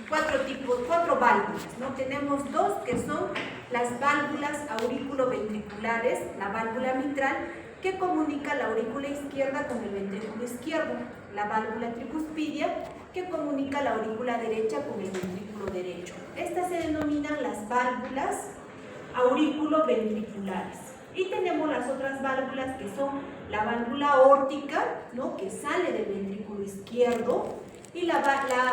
cuatro válvulas, ¿no? Tenemos dos que son las válvulas aurículo-ventriculares, la válvula mitral, que comunica la aurícula izquierda con el ventrículo izquierdo, la válvula tricuspidia, que comunica la aurícula derecha con el ventrículo derecho. Estas se denominan las válvulas aurículo-ventriculares. Y tenemos las otras válvulas que son la válvula aórtica, ¿no? Que sale del ventrículo izquierdo, y la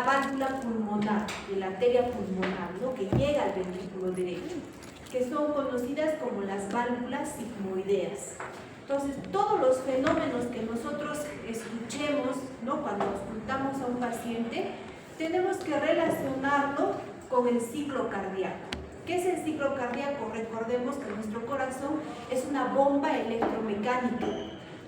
válvula pulmonar, de la arteria pulmonar, ¿no? Que llega al ventrículo derecho, que son conocidas como las válvulas sigmoideas. Entonces, todos los fenómenos que nosotros escuchemos, ¿no? Cuando auscultamos a un paciente, tenemos que relacionarlo con el ciclo cardíaco. ¿Qué es el ciclo cardíaco? Recordemos que nuestro corazón es una bomba electromecánica.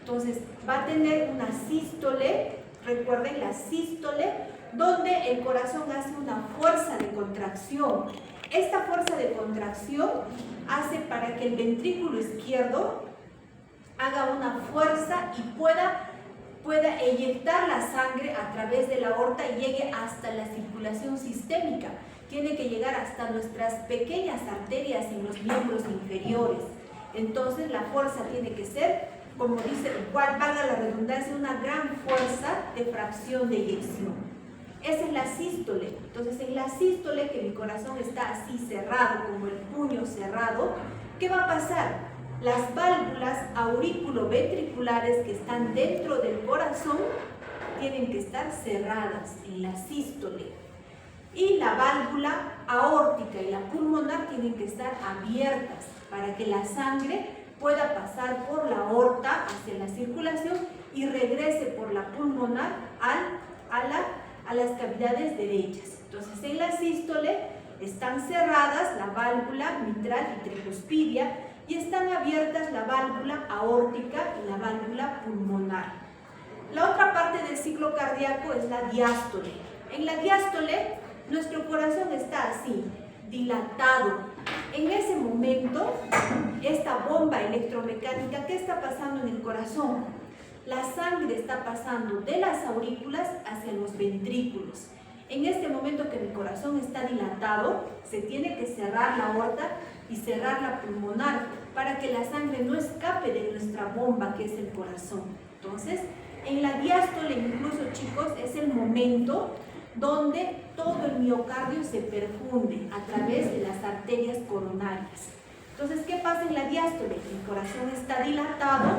Entonces, va a tener una sístole, recuerden la sístole, donde el corazón hace una fuerza de contracción. Esta fuerza de contracción hace para que el ventrículo izquierdo haga una fuerza y pueda eyectar la sangre a través de la aorta y llegue hasta la circulación sistémica. Tiene que llegar hasta nuestras pequeñas arterias en los miembros inferiores. Entonces la fuerza tiene que ser, como dice, valga la redundancia, una gran fuerza de fracción de eyección. Esa es la sístole. Entonces en la sístole, que mi corazón está así cerrado, como el puño cerrado, ¿qué va a pasar? Las válvulas aurículo-ventriculares que están dentro del corazón tienen que estar cerradas en la sístole. Y la válvula aórtica y la pulmonar tienen que estar abiertas para que la sangre pueda pasar por la aorta hacia la circulación y regrese por la pulmonar a las cavidades derechas. Entonces, en la sístole están cerradas la válvula mitral y tricuspidia y están abiertas la válvula aórtica y la válvula pulmonar. La otra parte del ciclo cardíaco es la diástole. En la diástole, nuestro corazón está así, dilatado. En ese momento, esta bomba electromecánica, ¿qué está pasando en el corazón? La sangre está pasando de las aurículas hacia los ventrículos. En este momento que el corazón está dilatado, se tiene que cerrar la aorta y cerrar la pulmonar para que la sangre no escape de nuestra bomba, que es el corazón. Entonces, en la diástole, incluso, chicos, es el momento donde todo el miocardio se perfunde a través de las arterias coronarias. Entonces, ¿qué pasa en la diástole? El corazón está dilatado,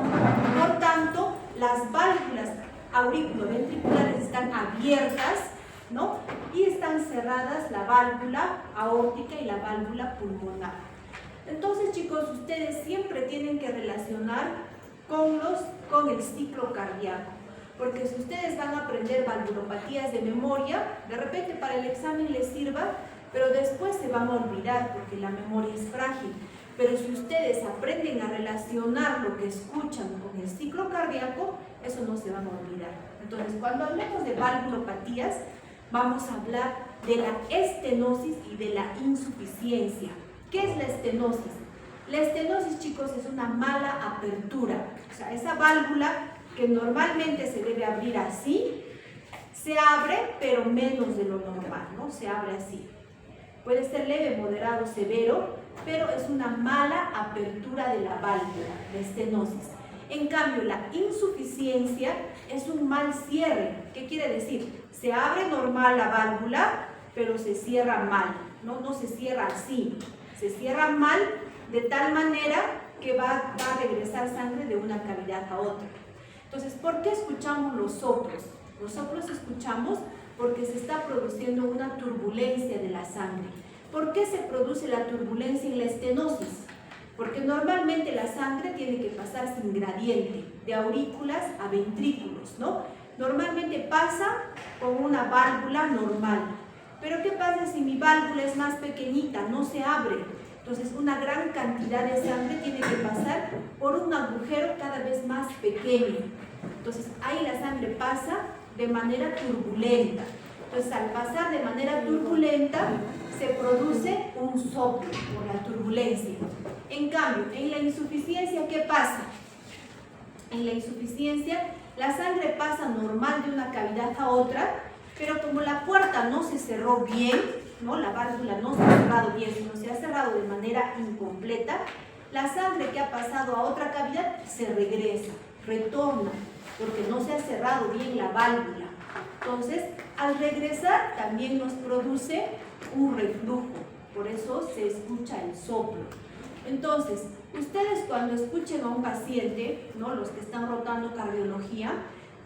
por tanto, las válvulas aurículo-ventriculares están abiertas, ¿no? Y están cerradas la válvula aórtica y la válvula pulmonar. Entonces, chicos, ustedes siempre tienen que relacionar con el ciclo cardíaco. Porque si ustedes van a aprender valvulopatías de memoria, de repente para el examen les sirva, pero después se van a olvidar porque la memoria es frágil. Pero si ustedes aprenden a relacionar lo que escuchan con el ciclo cardíaco, eso no se van a olvidar. Entonces, cuando hablemos de valvulopatías, vamos a hablar de la estenosis y de la insuficiencia. ¿Qué es la estenosis? La estenosis, chicos, es una mala apertura. O sea, esa válvula que normalmente se debe abrir así, se abre, pero menos de lo normal, ¿no? Se abre así. Puede ser leve, moderado, severo, pero es una mala apertura de la válvula, la estenosis. En cambio, la insuficiencia es un mal cierre. ¿Qué quiere decir? Se abre normal la válvula, pero se cierra mal, ¿no? No se cierra así. Se cierra mal de tal manera que va a regresar sangre de una cavidad a otra. Entonces, ¿por qué escuchamos los soplos? Los soplos escuchamos porque se está produciendo una turbulencia de la sangre. ¿Por qué se produce la turbulencia en la estenosis? Porque normalmente la sangre tiene que pasar sin gradiente, de aurículas a ventrículos, ¿no? Normalmente pasa con una válvula normal. Pero ¿qué pasa si mi válvula es más pequeñita, no se abre? Entonces, una gran cantidad de sangre tiene que pasar por un agujero cada vez más pequeño. Entonces, ahí la sangre pasa de manera turbulenta. Entonces, al pasar de manera turbulenta, se produce un soplo por la turbulencia. En cambio, en la insuficiencia, ¿qué pasa? En la insuficiencia, la sangre pasa normal de una cavidad a otra, Pero como la puerta no se cerró bien, ¿no? La válvula no se ha cerrado bien, sino se ha cerrado de manera incompleta, la sangre que ha pasado a otra cavidad se regresa, retorna, porque no se ha cerrado bien la válvula. Entonces, al regresar también nos produce un reflujo, por eso se escucha el soplo. Entonces, ustedes cuando escuchen a un paciente, ¿no? Los que están rotando cardiología,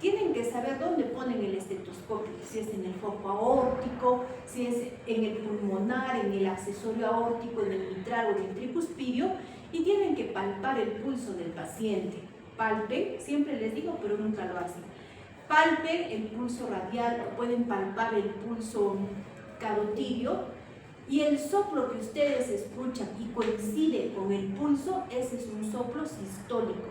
tienen que saber dónde ponen el estetoscopio, si es en el foco aórtico, si es en el pulmonar, en el accesorio aórtico, en el mitral o en el tricuspidio, y tienen que palpar el pulso del paciente. Palpen, siempre les digo, pero nunca lo hacen. Palpen el pulso radial, o pueden palpar el pulso carotidio, y el soplo que ustedes escuchan y coincide con el pulso, ese es un soplo sistólico.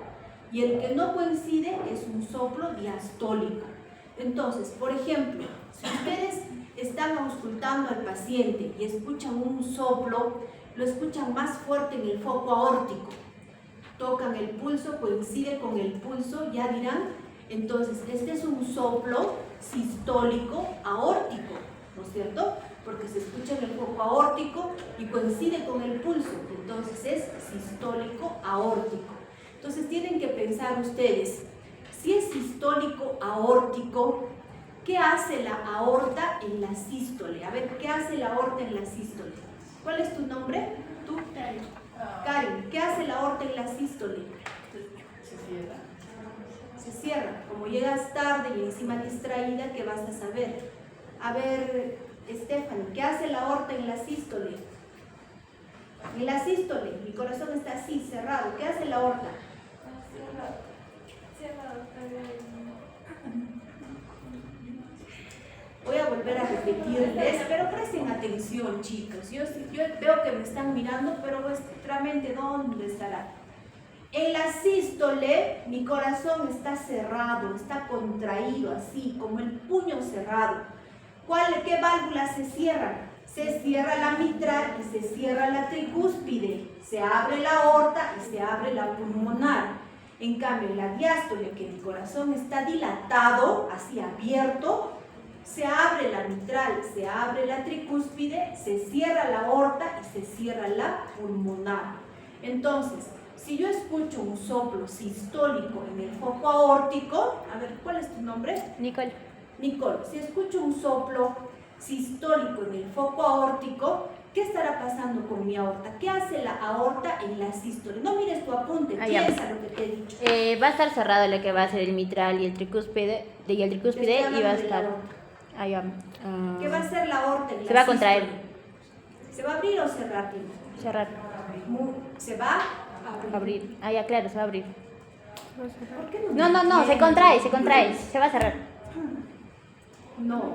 Y el que no coincide es un soplo diastólico. Entonces, por ejemplo, si ustedes están auscultando al paciente y escuchan un soplo, lo escuchan más fuerte en el foco aórtico. Tocan el pulso, coincide con el pulso, ya dirán, entonces este es un soplo sistólico aórtico, ¿no es cierto? Porque se escucha en el foco aórtico y coincide con el pulso, entonces es sistólico aórtico. Entonces tienen que pensar ustedes, si es sistólico aórtico, ¿qué hace la aorta en la sístole? A ver, ¿qué hace la aorta en la sístole? ¿Cuál es tu nombre? ¿Tú? Karen, ¿qué hace la aorta en la sístole? Se cierra. Se cierra. Como llegas tarde y encima distraída, ¿qué vas a saber? A ver, Stephanie, ¿qué hace la aorta en la sístole? En la sístole, mi corazón está así, cerrado. ¿Qué hace la aorta? Voy a volver a repetirles, pero presten atención, chicos. Yo veo que me están mirando, pero realmente, ¿dónde estará? En la sístole, mi corazón está cerrado, está contraído, así, como el puño cerrado. ¿Qué válvulas se cierran? Se cierra la mitral y se cierra la tricúspide. Se abre la aorta y se abre la pulmonar. En cambio, en la diástole, que mi corazón está dilatado, así abierto, se abre la mitral, se abre la tricúspide, se cierra la aorta y se cierra la pulmonar. Entonces, si yo escucho un soplo sistólico en el foco aórtico, a ver, ¿cuál es tu nombre? Nicole. Nicole, si escucho un soplo sistólico en el foco aórtico, ¿qué estará pasando con mi aorta? ¿Qué hace la aorta en la sístole? No mires tu apunte, piensa lo que te he dicho. Va a estar cerrado lo que va a ser el mitral y el tricúspide, y va a estar... ¿Qué va a hacer la aorta en la Se va a contraer. sístole? ¿Se va a abrir o cerrar? Cerrar. Se va a abrir. Claro, se va a abrir. ¿Por qué No, se contrae, se va a cerrar. No,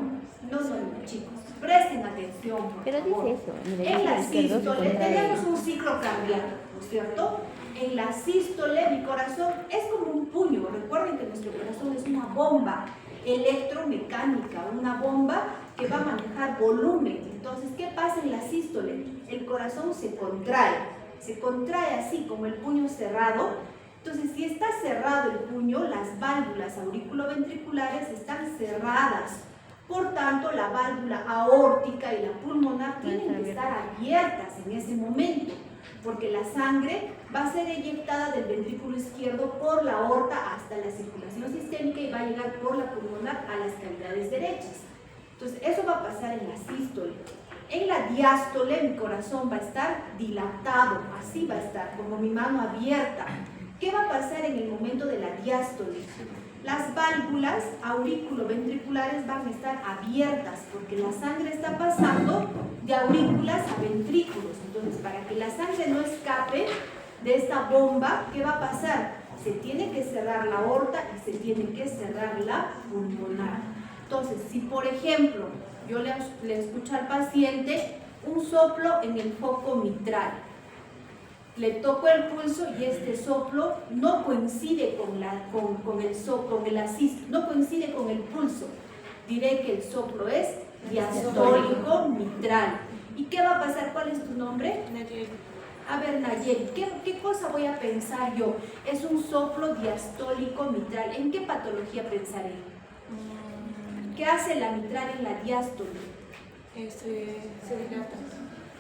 chicos. Presten atención, por Pero favor. dice eso. Mira, En la dice que el izquierdo se sístole contrae. tenemos un ciclo cardíaco, ¿no es cierto? En la sístole mi corazón es como un puño. Recuerden que nuestro corazón es una bomba electromecánica, una bomba que va a manejar volumen. Entonces, ¿qué pasa en la sístole? El corazón se contrae así como el puño cerrado. Entonces, si está cerrado el puño, las válvulas auriculoventriculares están cerradas. Por tanto, la válvula aórtica y la pulmonar tienen que estar abiertas en ese momento, porque la sangre va a ser eyectada del ventrículo izquierdo por la aorta hasta la circulación sistémica y va a llegar por la pulmonar a las cavidades derechas. Entonces, eso va a pasar en la sístole. En la diástole, mi corazón va a estar dilatado, así va a estar, como mi mano abierta. ¿Qué va a pasar en el momento de la diástole? Las válvulas auriculoventriculares van a estar abiertas porque la sangre está pasando de aurículas a ventrículos. Entonces, para que la sangre no escape de esta bomba, ¿qué va a pasar? Se tiene que cerrar la aorta y se tiene que cerrar la pulmonar. Entonces, si por ejemplo yo le escucho al paciente un soplo en el foco mitral, le toco el pulso y este soplo no coincide no coincide con el pulso. Diré que el soplo es diastólico mitral. ¿Y qué va a pasar? ¿Cuál es tu nombre? Nayeli. A ver, Nayeli, ¿qué cosa voy a pensar yo? Es un soplo diastólico mitral. ¿En qué patología pensaré? ¿Qué hace la mitral en la diástole? Se dilata.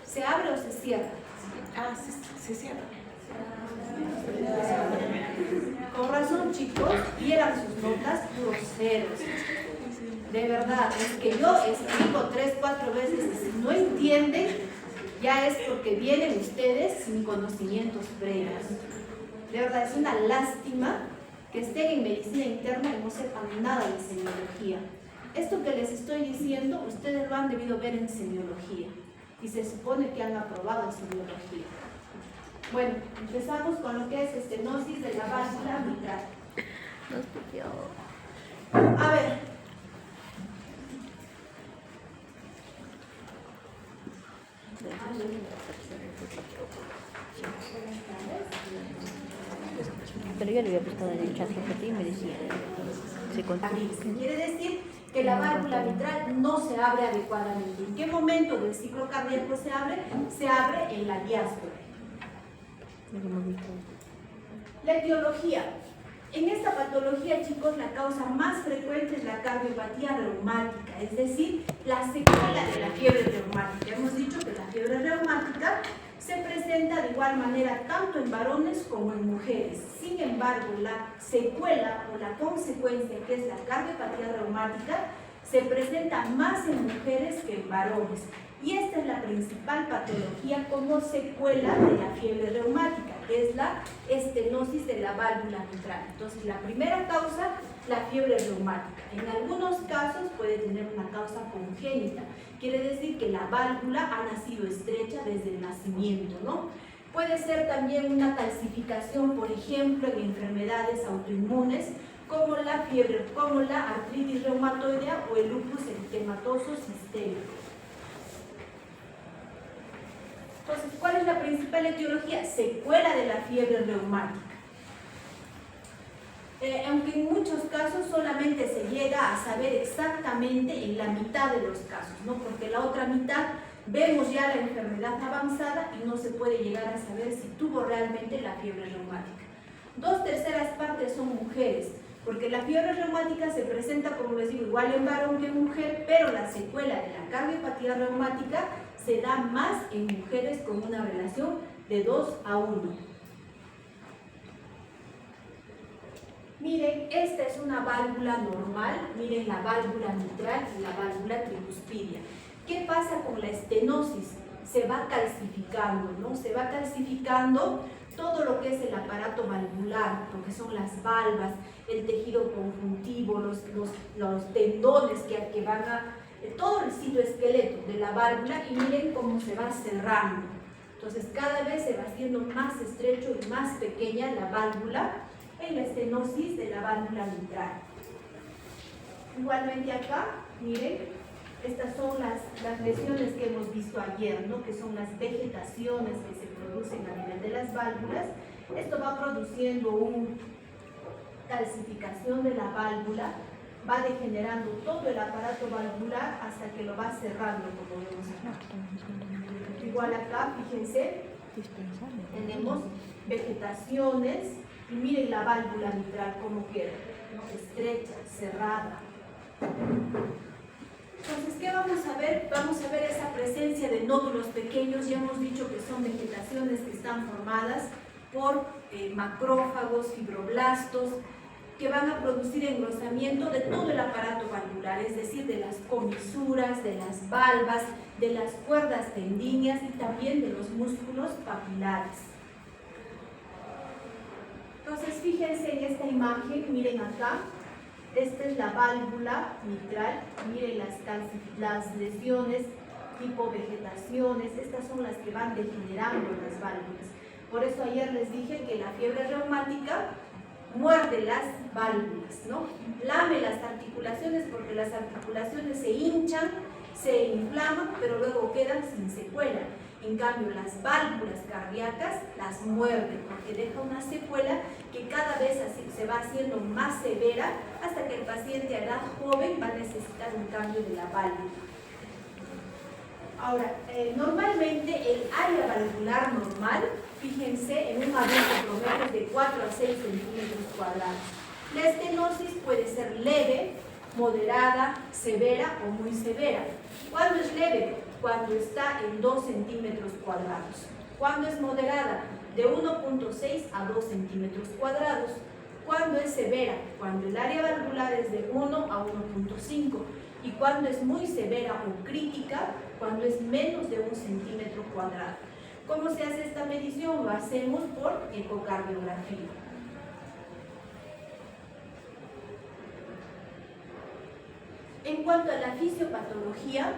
¿Se abre o se cierra? Se cierra. Con razón, chicos, vieran sus notas puros ceros. De verdad, es que yo explico 3, 4 veces y si no entienden, ya es porque vienen ustedes sin conocimientos previos. De verdad, es una lástima que estén en medicina interna y no sepan nada de semiología. Esto que les estoy diciendo, ustedes lo han debido ver en semiología y se supone que han aprobado semiología. Bueno, empezamos con lo que es estenosis de la válvula mitral. A ver. Pero yo le había buscado en el chat GPT y me decía, Quiere decir que la válvula mitral no se abre adecuadamente. ¿En qué momento del ciclo cardíaco se abre? Se abre en la diástole. La etiología. En esta patología, chicos, la causa más frecuente es la cardiopatía reumática, es decir, la secuela de la fiebre reumática. Hemos dicho que la fiebre reumática se presenta de igual manera tanto en varones como en mujeres. Sin embargo, la secuela o la consecuencia, que es la cardiopatía reumática, se presenta más en mujeres que en varones. Y esta es la principal patología como secuela de la fiebre reumática, que es la estenosis de la válvula mitral. Entonces, la primera causa, la fiebre reumática. En algunos casos puede tener una causa congénita. Quiere decir que la válvula ha nacido estrecha desde el nacimiento, ¿no? Puede ser también una calcificación, por ejemplo, en enfermedades autoinmunes, como la fiebre, como la artritis reumatoidea o el lupus eritematoso sistémico. Entonces, ¿cuál es la principal etiología? Secuela de la fiebre reumática. Aunque en muchos casos solamente se llega a saber exactamente en la mitad de los casos, ¿no? Porque la otra mitad vemos ya la enfermedad avanzada y no se puede llegar a saber si tuvo realmente la fiebre reumática. 2/3 partes son mujeres, porque la fiebre reumática se presenta, como les digo, igual en varón que en mujer, pero la secuela de la cardiopatía reumática se da más en mujeres con una relación de 2:1. Miren, esta es una válvula normal, miren la válvula mitral y la válvula tricuspidia. ¿Qué pasa con la estenosis? Se va calcificando, ¿no? Se va calcificando todo lo que es el aparato valvular, lo que son las valvas, el tejido conjuntivo, los tendones que van a... todo el citoesqueleto de la válvula, y miren cómo se va cerrando. Entonces cada vez se va haciendo más estrecho y más pequeña la válvula en la estenosis de la válvula mitral. Igualmente acá, miren, estas son las lesiones que hemos visto ayer, ¿no? Que son las vegetaciones que se producen a nivel de las válvulas. Esto va produciendo una calcificación de la válvula, va degenerando todo el aparato valvular hasta que lo va cerrando, como vemos acá. Igual acá, fíjense, tenemos vegetaciones y miren la válvula mitral cómo queda, ¿no? Estrecha, cerrada. Entonces, ¿qué vamos a ver? Vamos a ver esa presencia de nódulos pequeños. Ya hemos dicho que son vegetaciones que están formadas por macrófagos, fibroblastos, que van a producir engrosamiento de todo el aparato valvular, es decir, de las comisuras, de las valvas, de las cuerdas tendíneas y también de los músculos papilares. Entonces, fíjense en esta imagen, miren acá, esta es la válvula mitral, miren las lesiones tipo vegetaciones, estas son las que van degenerando las válvulas. Por eso ayer les dije que la fiebre reumática muerde las válvulas, ¿no? Lame las articulaciones porque las articulaciones se hinchan, se inflaman, pero luego quedan sin secuela. En cambio, las válvulas cardíacas las muerden porque deja una secuela que cada vez así se va haciendo más severa hasta que el paciente a edad joven va a necesitar un cambio de la válvula. Ahora, normalmente el área valvular normal, fíjense, en un adulto promedio es de 4 a 6 centímetros cuadrados. La estenosis puede ser leve moderada, severa o muy severa. ¿Cuándo es leve? Cuando está en 2 centímetros cuadrados. ¿Cuándo es moderada? De 1.6 a 2 centímetros cuadrados. ¿Cuándo es severa? Cuando el área valvular es de 1 a 1.5. ¿Y cuándo es muy severa o crítica? Cuando es menos de 1 centímetro cuadrado. ¿Cómo se hace esta medición? Lo hacemos por ecocardiografía. En cuanto a la fisiopatología,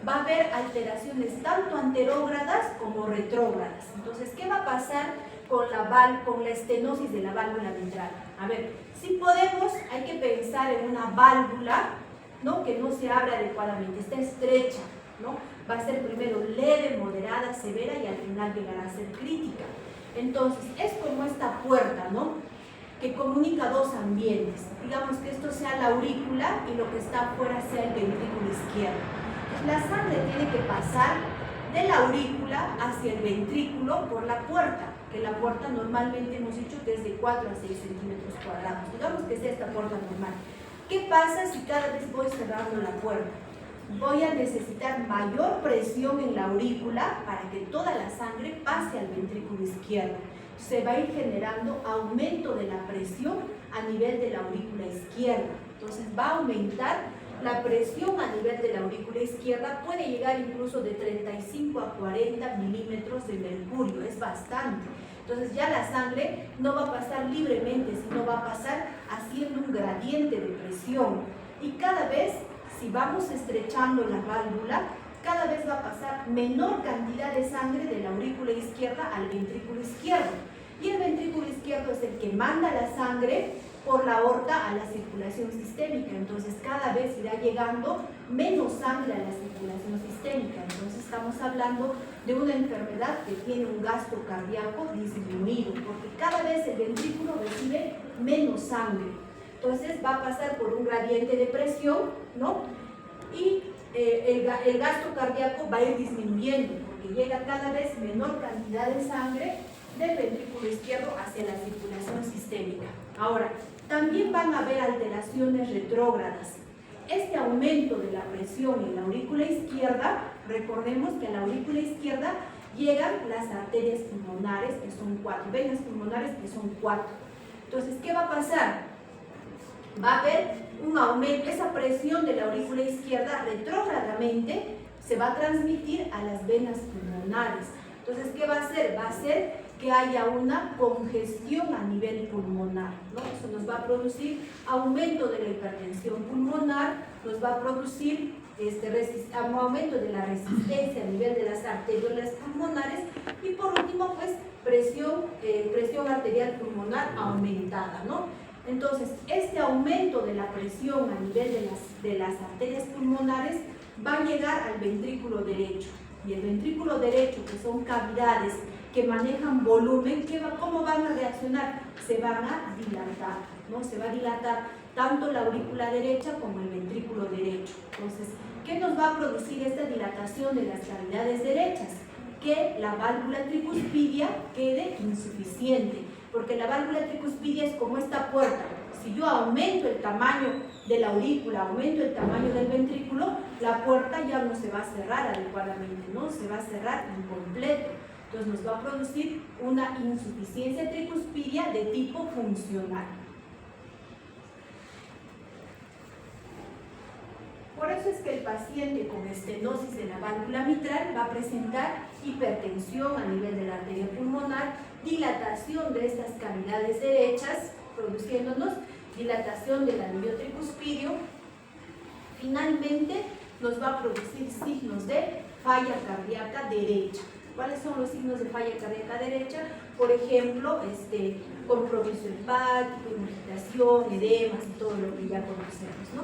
va a haber alteraciones tanto anterógradas como retrógradas. Entonces, ¿qué va a pasar con la estenosis de la válvula mitral? A ver, si podemos, hay que pensar en una válvula, ¿no?, que no se abre adecuadamente, está estrecha, ¿no? Va a ser primero leve, moderada, severa y al final llegará a ser crítica. Entonces, es como esta puerta, ¿no?, que comunica dos ambientes. Digamos que esto sea la aurícula y lo que está afuera sea el ventrículo izquierdo. Entonces, la sangre tiene que pasar de la aurícula hacia el ventrículo por la puerta, que la puerta normalmente hemos dicho que es de 4 a 6 centímetros cuadrados. Digamos que es esta puerta normal. ¿Qué pasa si cada vez voy cerrando la puerta? Voy a necesitar mayor presión en la aurícula para que toda la sangre pase al ventrículo izquierdo. Se va a ir generando aumento de la presión a nivel de la aurícula izquierda. Entonces va a aumentar la presión a nivel de la aurícula izquierda, puede llegar incluso de 35 a 40 milímetros de mercurio, es bastante. Entonces ya la sangre no va a pasar libremente, sino va a pasar haciendo un gradiente de presión. Y cada vez, si vamos estrechando la válvula, cada vez va a pasar menor cantidad de sangre de la aurícula izquierda al ventrículo izquierdo. Y el ventrículo izquierdo es el que manda la sangre por la aorta a la circulación sistémica. Entonces cada vez irá llegando menos sangre a la circulación sistémica. Entonces estamos hablando de una enfermedad que tiene un gasto cardíaco disminuido, porque cada vez el ventrículo recibe menos sangre. Entonces va a pasar por un gradiente de presión, ¿no? Y el gasto cardíaco va a ir disminuyendo, porque llega cada vez menor cantidad de sangre del ventrículo izquierdo hacia la circulación sistémica. Ahora, también van a haber alteraciones retrógradas. Este aumento de la presión en la aurícula izquierda, recordemos que a la aurícula izquierda llegan las arterias pulmonares, que son 4, venas pulmonares, que son 4. Entonces, ¿qué va a pasar? Va a haber un aumento, esa presión de la aurícula izquierda retrógradamente se va a transmitir a las venas pulmonares. Entonces, ¿qué va a hacer? Va a hacer que haya una congestión a nivel pulmonar, ¿no? Eso nos va a producir aumento de la hipertensión pulmonar, nos va a producir aumento de la resistencia a nivel de las arteriolas pulmonares y por último, pues, presión arterial pulmonar aumentada, ¿no? Entonces, este aumento de la presión a nivel de las arterias pulmonares va a llegar al ventrículo derecho. Y el ventrículo derecho, que son cavidades que manejan volumen, ¿cómo van a reaccionar? Se van a dilatar, ¿no? Se va a dilatar tanto la aurícula derecha como el ventrículo derecho. Entonces, ¿qué nos va a producir esta dilatación de las cavidades derechas? Que la válvula tricuspidia quede insuficiente, porque la válvula tricuspidia es como esta puerta. Si yo aumento el tamaño de la aurícula, aumento el tamaño del ventrículo, la puerta ya no se va a cerrar adecuadamente, ¿no? Se va a cerrar incompleto. Entonces nos va a producir una insuficiencia tricuspidia de tipo funcional. Por eso es que el paciente con estenosis de la válvula mitral va a presentar hipertensión a nivel de la arteria pulmonar, dilatación de estas cavidades derechas, produciéndonos dilatación del anillo tricuspidio. Finalmente nos va a producir signos de falla cardíaca derecha. ¿Cuáles son los signos de falla cardíaca derecha? Por ejemplo, compromiso hepático, ingurgitación, edemas y todo lo que ya conocemos, ¿no?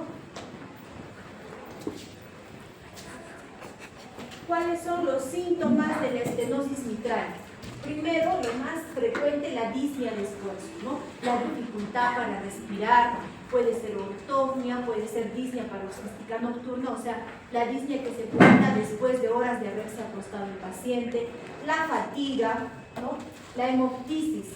¿Cuáles son los síntomas de la estenosis mitral? Primero, lo más frecuente, la disnea de esfuerzo, ¿no? La dificultad para respirar, puede ser ortognia, puede ser disnea paroxística nocturna, o sea, la disnea que se presenta después de horas de haberse acostado el paciente, la fatiga, ¿no? La hemoptisis.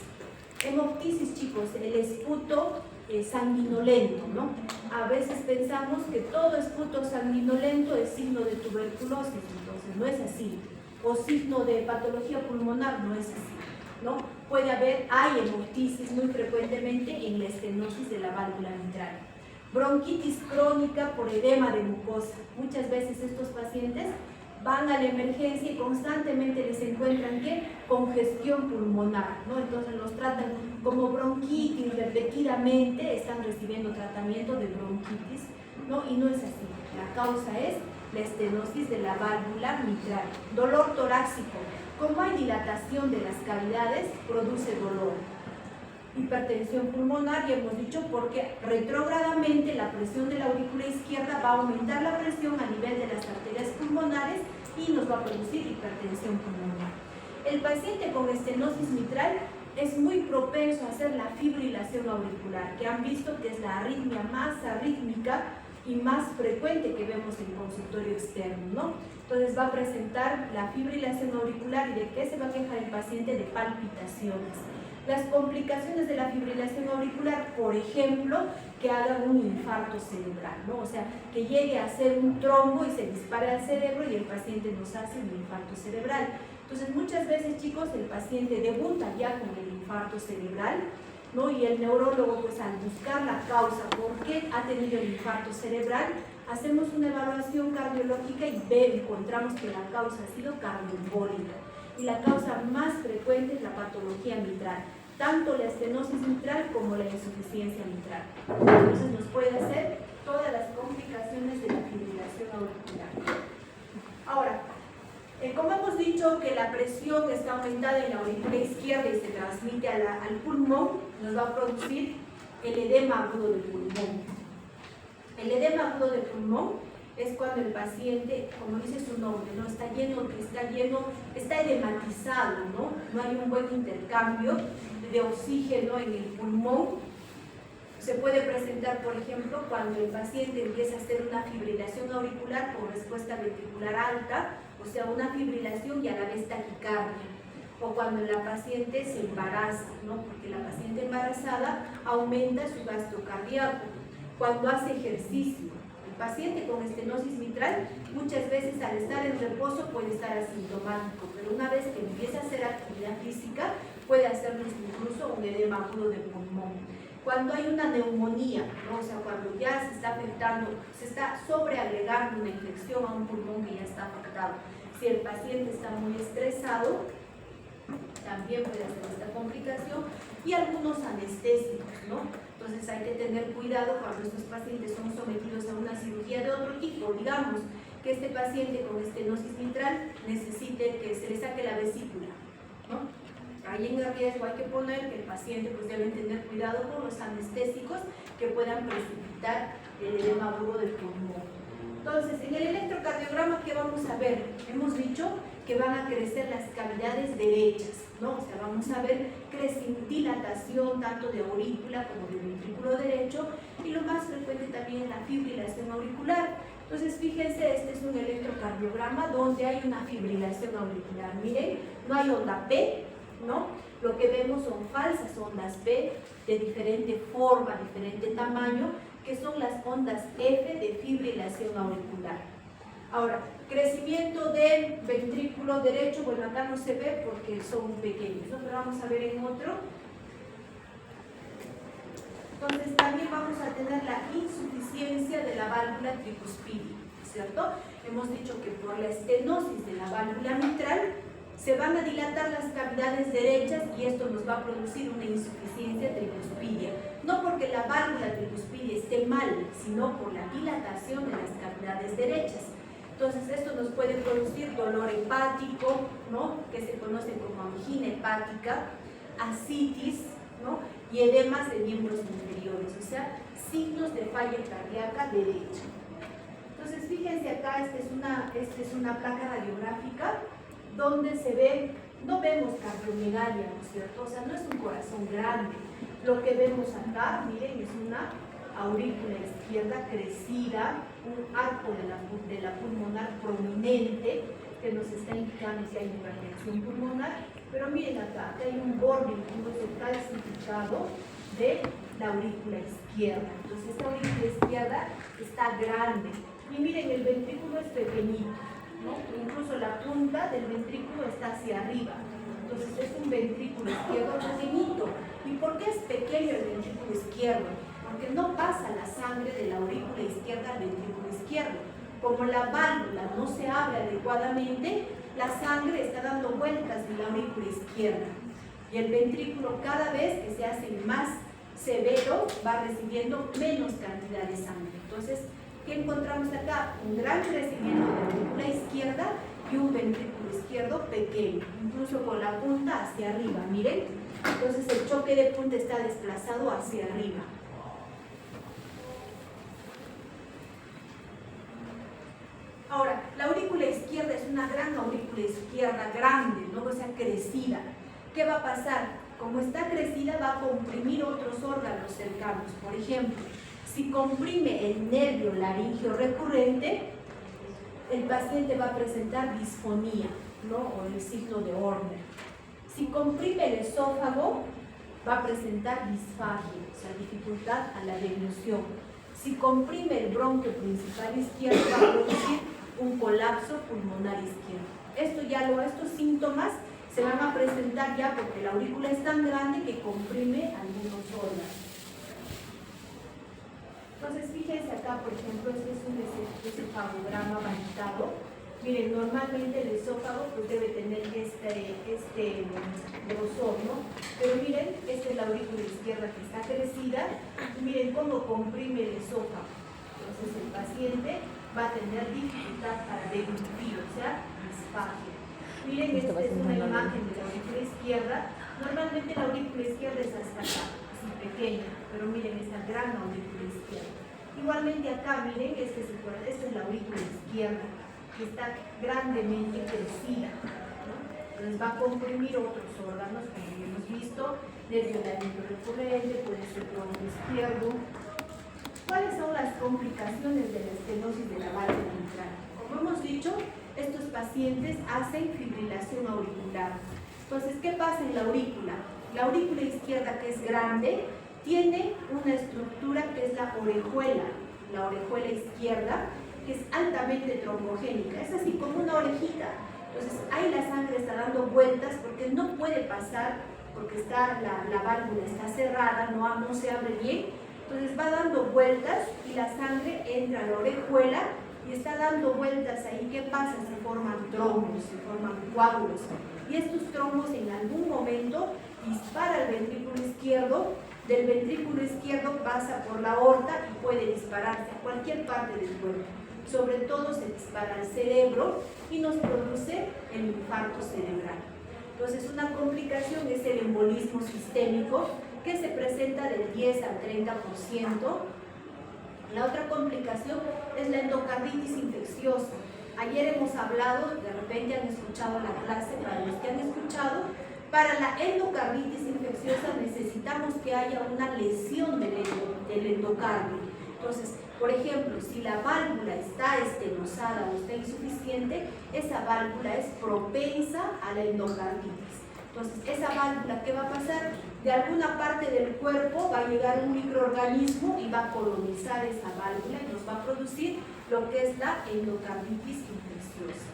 Hemoptisis, chicos, el esputo sanguinolento, ¿no? A veces pensamos que todo esputo sanguinolento es signo de tuberculosis, entonces no es así, o signo de patología pulmonar, no es así, ¿no? Puede haber, hay hemoptisis muy frecuentemente en la estenosis de la válvula mitral. Bronquitis crónica por edema de mucosa. Muchas veces estos pacientes van a la emergencia y constantemente les encuentran ¿qué? Congestión pulmonar, ¿no? Entonces los tratan como bronquitis repetidamente, están recibiendo tratamiento de bronquitis, ¿no? Y no es así. La causa es la estenosis de la válvula mitral. Dolor torácico. Como hay dilatación de las cavidades, produce dolor. Hipertensión pulmonar, ya hemos dicho, porque retrógradamente la presión de la aurícula izquierda va a aumentar la presión a nivel de las arterias pulmonares y nos va a producir hipertensión pulmonar. El paciente con estenosis mitral es muy propenso a hacer la fibrilación auricular, que han visto que es la arritmia más arrítmica y más frecuente que vemos en consultorio externo, ¿no? Entonces va a presentar la fibrilación auricular. ¿Y de qué se va a quejar el paciente? De palpitaciones. Las complicaciones de la fibrilación auricular, por ejemplo, que haga un infarto cerebral, ¿no? O sea, que llegue a hacer un trombo y se dispare al cerebro y el paciente nos hace un infarto cerebral. Entonces, muchas veces, chicos, el paciente debuta ya con el infarto cerebral, ¿no? Y el neurólogo, pues al buscar la causa, por qué ha tenido el infarto cerebral, hacemos una evaluación cardiológica y encontramos que la causa ha sido cardioembólica. Y la causa más frecuente es la patología mitral, tanto la estenosis mitral como la insuficiencia mitral. Entonces nos puede hacer todas las complicaciones de la fibrilación auricular. Ahora, como hemos dicho que la presión está aumentada en la aurícula izquierda y se transmite al pulmón, nos va a producir el edema agudo del pulmón. El edema agudo del pulmón es cuando el paciente, como dice su nombre, ¿no? Está edematizado, ¿no? No hay un buen intercambio de oxígeno en el pulmón. Se puede presentar, por ejemplo, cuando el paciente empieza a hacer una fibrilación auricular con respuesta ventricular alta, o sea, una fibrilación y a la vez taquicardia. O cuando la paciente se embaraza, ¿no? Porque la paciente embarazada aumenta su gasto cardíaco. Cuando hace ejercicio. El paciente con estenosis mitral muchas veces al estar en reposo puede estar asintomático, pero una vez que empieza a hacer actividad física puede hacernos incluso un edema agudo de pulmón. Cuando hay una neumonía, ¿no? O sea, cuando ya se está afectando, se está sobreagregando una infección a un pulmón que ya está afectado. Si el paciente está muy estresado, también puede hacer esta complicación, y algunos anestésicos, ¿no? Entonces hay que tener cuidado cuando estos pacientes son sometidos a una cirugía de otro tipo. Digamos que este paciente con estenosis mitral necesite que se le saque la vesícula, ¿no? Ahí en el riesgo hay que poner que el paciente pues debe tener cuidado con los anestésicos que puedan precipitar el edema agudo del pulmón. Entonces, en el electrocardiograma, ¿qué vamos a ver? Hemos dicho que van a crecer las cavidades derechas, ¿no? O sea, vamos a ver dilatación tanto de aurícula como de ventrículo derecho, y lo más frecuente también es la fibrilación auricular. Entonces, fíjense, este es un electrocardiograma donde hay una fibrilación auricular. Miren, no hay onda P, ¿no? Lo que vemos son falsas ondas P de diferente forma, diferente tamaño, que son las ondas F de fibrilación auricular. Ahora, crecimiento del ventrículo derecho, bueno, acá no se ve porque son pequeños, ¿no? Pero vamos a ver en otro. Entonces, también vamos a tener la insuficiencia de la válvula tricuspidia, ¿cierto? Hemos dicho que por la estenosis de la válvula mitral se van a dilatar las cavidades derechas y esto nos va a producir una insuficiencia tricuspidia. No porque la válvula tricuspidia esté mal, sino por la dilatación de las cavidades derechas. Entonces esto nos puede producir dolor hepático, ¿no? Que se conoce como angina hepática, ascitis, ¿no? Y edemas de miembros inferiores, o sea, signos de falla cardíaca derecha. Entonces fíjense acá, esta es una placa radiográfica donde se ve, no vemos cardiomegalia, ¿no es cierto? O sea, no es un corazón grande. Lo que vemos acá, miren, es una aurícula izquierda crecida, un arco de la pulmonar prominente que nos está indicando si hay hipertensión pulmonar. Pero miren acá hay un borde incluso calcificado de la aurícula izquierda. Entonces esta aurícula izquierda está grande. Y miren, el ventrículo es pequeñito, ¿no? Incluso la punta del ventrículo está hacia arriba. Entonces es un ventrículo izquierdo pequeñito. ¿Y por qué es pequeño el ventrículo izquierdo? Porque no pasa la sangre de la aurícula izquierda al ventrículo izquierdo. Como la válvula no se abre adecuadamente, la sangre está dando vueltas de la aurícula izquierda. Y el ventrículo, cada vez que se hace más severo, va recibiendo menos cantidad de sangre. Entonces, ¿qué encontramos acá? Un gran crecimiento de la aurícula izquierda y un ventrículo izquierdo pequeño, incluso con la punta hacia arriba, miren. Entonces el choque de punta está desplazado hacia arriba. Ahora, la aurícula izquierda es una gran aurícula izquierda, grande, ¿no? O sea, crecida. ¿Qué va a pasar? Como está crecida, va a comprimir otros órganos cercanos. Por ejemplo, si comprime el nervio laríngeo recurrente, el paciente va a presentar disfonía, ¿no? O el signo de Horner. Si comprime el esófago, va a presentar disfagia, o sea, dificultad a la deglución. Si comprime el bronquio principal izquierdo, va a producir un colapso pulmonar izquierdo. Estos síntomas se van a presentar ya porque la aurícula es tan grande que comprime algunos órganos. Entonces, fíjense acá, por ejemplo, este es un esofagograma validado. Miren, normalmente el esófago pues, debe tener este grosor, ¿no? Pero miren, esta es la aurícula izquierda que está crecida. Y miren cómo comprime el esófago. Entonces, el paciente va a tener dificultad para deglutir, o sea, disfagia. Miren, esta es una imagen de la aurícula izquierda. Normalmente la aurícula izquierda es hasta acá, así pequeña, pero miren esta gran aurícula izquierda. Igualmente acá, miren, esta es la aurícula izquierda, que está grandemente crecida, ¿no? Entonces va a comprimir otros órganos, como ya hemos visto, nervio laríngeo recurrente, puede ser bronquio izquierdo. ¿Cuáles son las complicaciones de la estenosis de la válvula mitral? Como hemos dicho, estos pacientes hacen fibrilación auricular. Entonces, ¿qué pasa en la aurícula? La aurícula izquierda, que es grande, tiene una estructura que es la orejuela izquierda, que es altamente trombogénica, es así como una orejita. Entonces ahí la sangre está dando vueltas porque no puede pasar, porque la válvula está cerrada, no se abre bien. Entonces va dando vueltas y la sangre entra a la orejuela y está dando vueltas ahí. ¿Qué pasa? Se forman trombos, se forman coágulos. Y estos trombos en algún momento dispara el ventrículo izquierdo. Del ventrículo izquierdo pasa por la aorta y puede dispararse a cualquier parte del cuerpo. Sobre todo se dispara al cerebro y nos produce el infarto cerebral. Entonces, una complicación es el embolismo sistémico, que se presenta del 10 al 30%. La otra complicación es la endocarditis infecciosa. Ayer hemos hablado, de repente han escuchado la clase, para los que han escuchado, para la endocarditis infecciosa necesitamos que haya una lesión del endocardio. Entonces, por ejemplo, si la válvula está estenosada o está insuficiente, esa válvula es propensa a la endocarditis. Entonces, esa válvula, ¿qué va a pasar? De alguna parte del cuerpo va a llegar un microorganismo y va a colonizar esa válvula y nos va a producir lo que es la endocarditis infecciosa.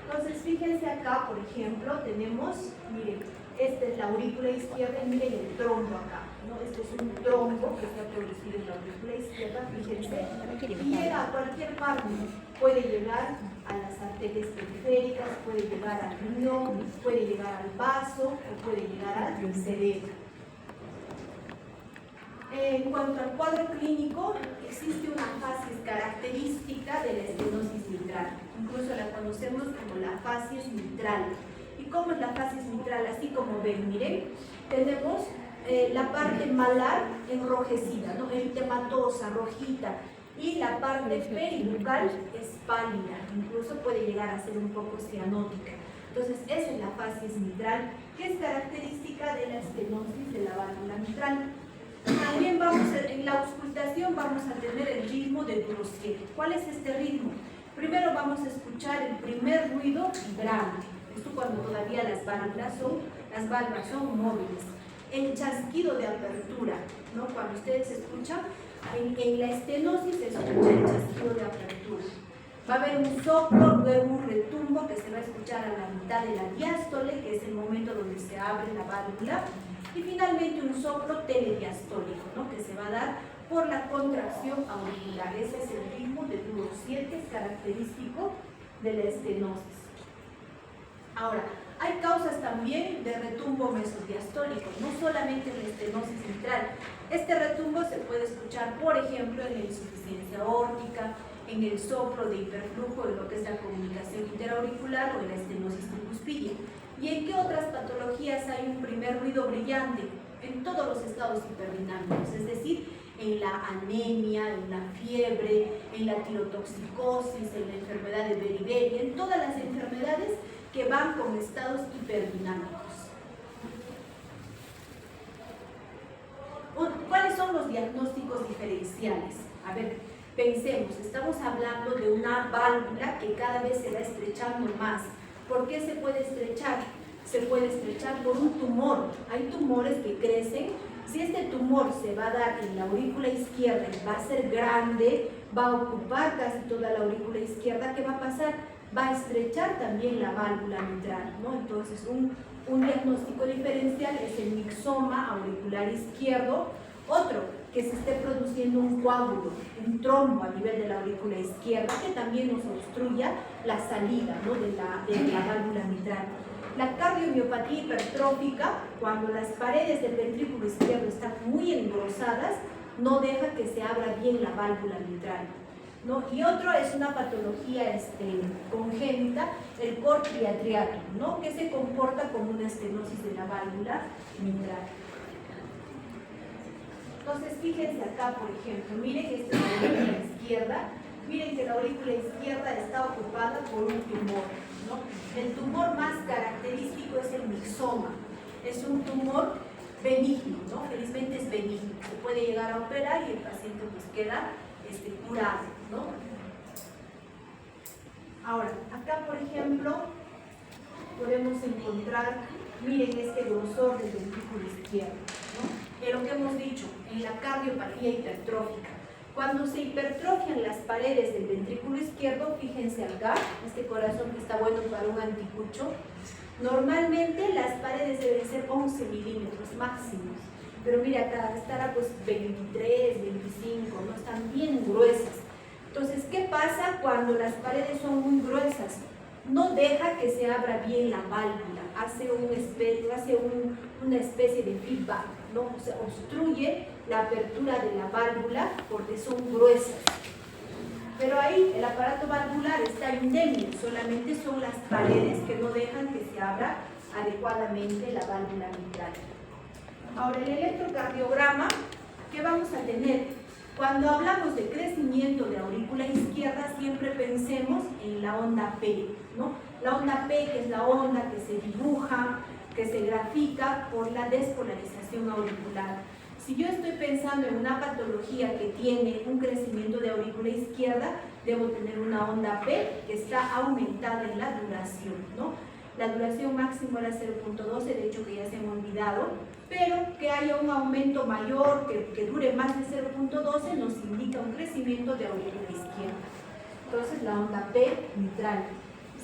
Entonces, fíjense acá, por ejemplo, tenemos, miren, esta es la aurícula izquierda y miren el trombo acá, ¿no? Este es un trombo que está producido en la aurícula izquierda, fíjense, y llega a cualquier parte. Puede llegar a las arterias periféricas, puede llegar al riñón, puede llegar al vaso o puede llegar al cerebro. En cuanto al cuadro clínico, existe una facies característica de la estenosis mitral. Incluso la conocemos como la facies mitral. ¿Y cómo es la facies mitral? Así como ven, miren, tenemos la parte malar enrojecida, ¿no? Eritematosa, rojita, y la parte peribucal es pálida, incluso puede llegar a ser un poco cianótica. Entonces, esa es la facies mitral, que es característica de la estenosis de la válvula mitral. También en la auscultación vamos a tener el ritmo de Brusquet. ¿Cuál es este ritmo? Primero vamos a escuchar el primer ruido vibrante. Esto cuando todavía las válvulas son móviles. el chasquido de apertura, ¿no? Cuando ustedes escuchan, en la estenosis se escucha el chasquido de apertura. Va a haber un soplo, luego un retumbo que se va a escuchar a la mitad de la diástole, que es el momento donde se abre la válvula, y finalmente un soplo telediastólico, ¿no? Que se va a dar por la contracción auricular. Ese es el ritmo de duro 7 característico de la estenosis. Ahora, hay causas también de retumbo mesodiastólico, no solamente en la estenosis mitral. Este retumbo se puede escuchar, por ejemplo, en la insuficiencia aórtica, en el soplo de hiperflujo, en lo que es la comunicación interauricular o en la estenosis tricuspidia. ¿Y en qué otras patologías hay un primer ruido brillante? En todos los estados hiperdinámicos, es decir, en la anemia, en la fiebre, en la tirotoxicosis, en la enfermedad de Beriberi, en todas las enfermedades que van con estados hiperdinámicos. ¿Cuáles son los diagnósticos diferenciales? A ver, pensemos, estamos hablando de una válvula que cada vez se va estrechando más. ¿Por qué se puede estrechar? Se puede estrechar por un tumor. Hay tumores que crecen. Si este tumor se va a dar en la aurícula izquierda, va a ser grande, va a ocupar casi toda la aurícula izquierda, ¿qué va a pasar? Va a estrechar también la válvula mitral, ¿no? Entonces, un diagnóstico diferencial es el mixoma auricular izquierdo. Otro, que se esté produciendo un coágulo, un trombo a nivel de la aurícula izquierda, que también nos obstruya la salida, ¿no? de la válvula mitral. La cardiomiopatía hipertrófica, cuando las paredes del ventrículo izquierdo están muy engrosadas, no deja que se abra bien la válvula mitral, ¿no? Y otro es una patología congénita, el cor triatriatum, ¿no? Que se comporta como una estenosis de la válvula mitral. Entonces, fíjense acá, por ejemplo, miren esta es la aurícula izquierda, miren que la aurícula izquierda está ocupada por un tumor, ¿no? El tumor más característico es el mixoma, es un tumor benigno, ¿no? Felizmente es benigno, se puede llegar a operar y el paciente pues queda curado, ¿no? Ahora, acá por ejemplo, podemos encontrar, miren este grosor del ventrículo izquierdo, ¿no? Lo que hemos dicho, en la cardiopatía hipertrófica. Cuando se hipertrofian las paredes del ventrículo izquierdo, fíjense acá, este corazón que está bueno para un anticucho, normalmente las paredes deben ser 11 milímetros máximos, pero mira acá estará pues 23, 25, ¿no? Están bien gruesas. Entonces, ¿qué pasa cuando las paredes son muy gruesas? No deja que se abra bien la válvula, hace una especie de feedback, ¿no? O sea, obstruye la apertura de la válvula porque son gruesas. Pero ahí el aparato valvular está indemne, solamente son las paredes que no dejan que se abra adecuadamente la válvula mitral. Ahora, el electrocardiograma, ¿qué vamos a tener? Cuando hablamos de crecimiento de aurícula izquierda, siempre pensemos en la onda P, ¿no? La onda P, que es la onda que se dibuja, que se grafica por la despolarización auricular. Si yo estoy pensando en una patología que tiene un crecimiento de aurícula izquierda, debo tener una onda P que está aumentada en la duración, ¿no? La duración máxima era 0.12, de hecho que ya se me ha olvidado, pero que haya un aumento mayor, que dure más de 0.12, nos indica un crecimiento de aurícula izquierda. Entonces la onda P mitral.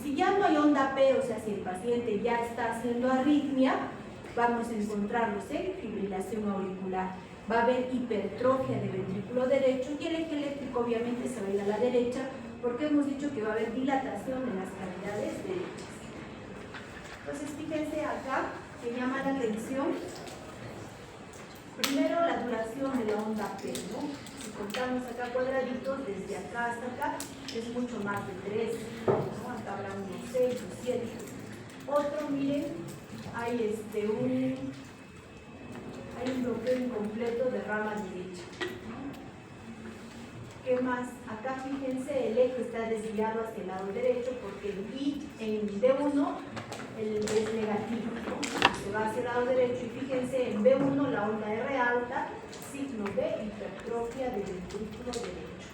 Si ya no hay onda P, o sea, si el paciente ya está haciendo arritmia, vamos a encontrarnos en fibrilación auricular. Va a haber hipertrofia del ventrículo derecho y el eje eléctrico obviamente se va a ir a la derecha porque hemos dicho que va a haber dilatación en las cavidades derechas. Entonces, fíjense acá, que llama la atención, primero la duración de la onda P, ¿no? Si contamos acá cuadraditos, desde acá hasta acá, es mucho más de 3, ¿no? Acá habrá unos 6 o 7. Otro, miren, hay un bloqueo incompleto de rama derecha. ¿Qué más? Acá fíjense, el eje está desviado hacia el lado derecho porque el I en D1 es negativo, ¿no? Se va hacia el lado derecho y fíjense en B1 la onda R alta, signo de hipertrofia del ventrículo derecho.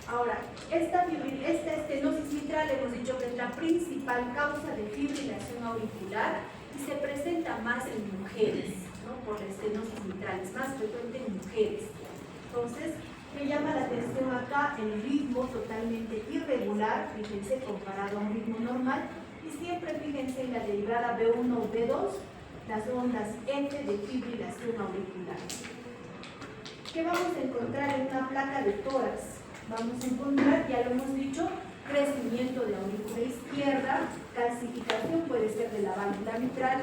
Ahora, esta estenosis mitral hemos dicho que es la principal causa de fibrilación auricular y se presenta más en mujeres, ¿no? Por la estenosis mitral, es más frecuente en mujeres. Entonces, me llama la atención acá el ritmo totalmente irregular, fíjense, comparado a un ritmo normal, y siempre fíjense en la derivada B1 o B2, las ondas F de fibrilación auricular. ¿Qué vamos a encontrar en una placa de tórax? Vamos a encontrar, ya lo hemos dicho, crecimiento de aurícula izquierda, calcificación puede ser de la válvula mitral,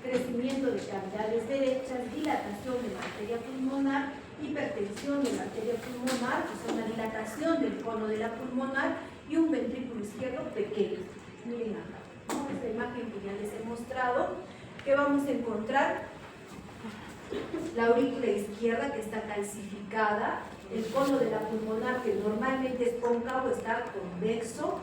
crecimiento de cavidades derechas, dilatación de la arteria pulmonar, hipertensión de la arteria pulmonar, o sea, una dilatación del cono de la pulmonar y un ventrículo izquierdo pequeño. Miren acá, ¿no? Esta imagen que ya les he mostrado, que vamos a encontrar la aurícula izquierda que está calcificada, el cono de la pulmonar que normalmente es cóncavo está convexo,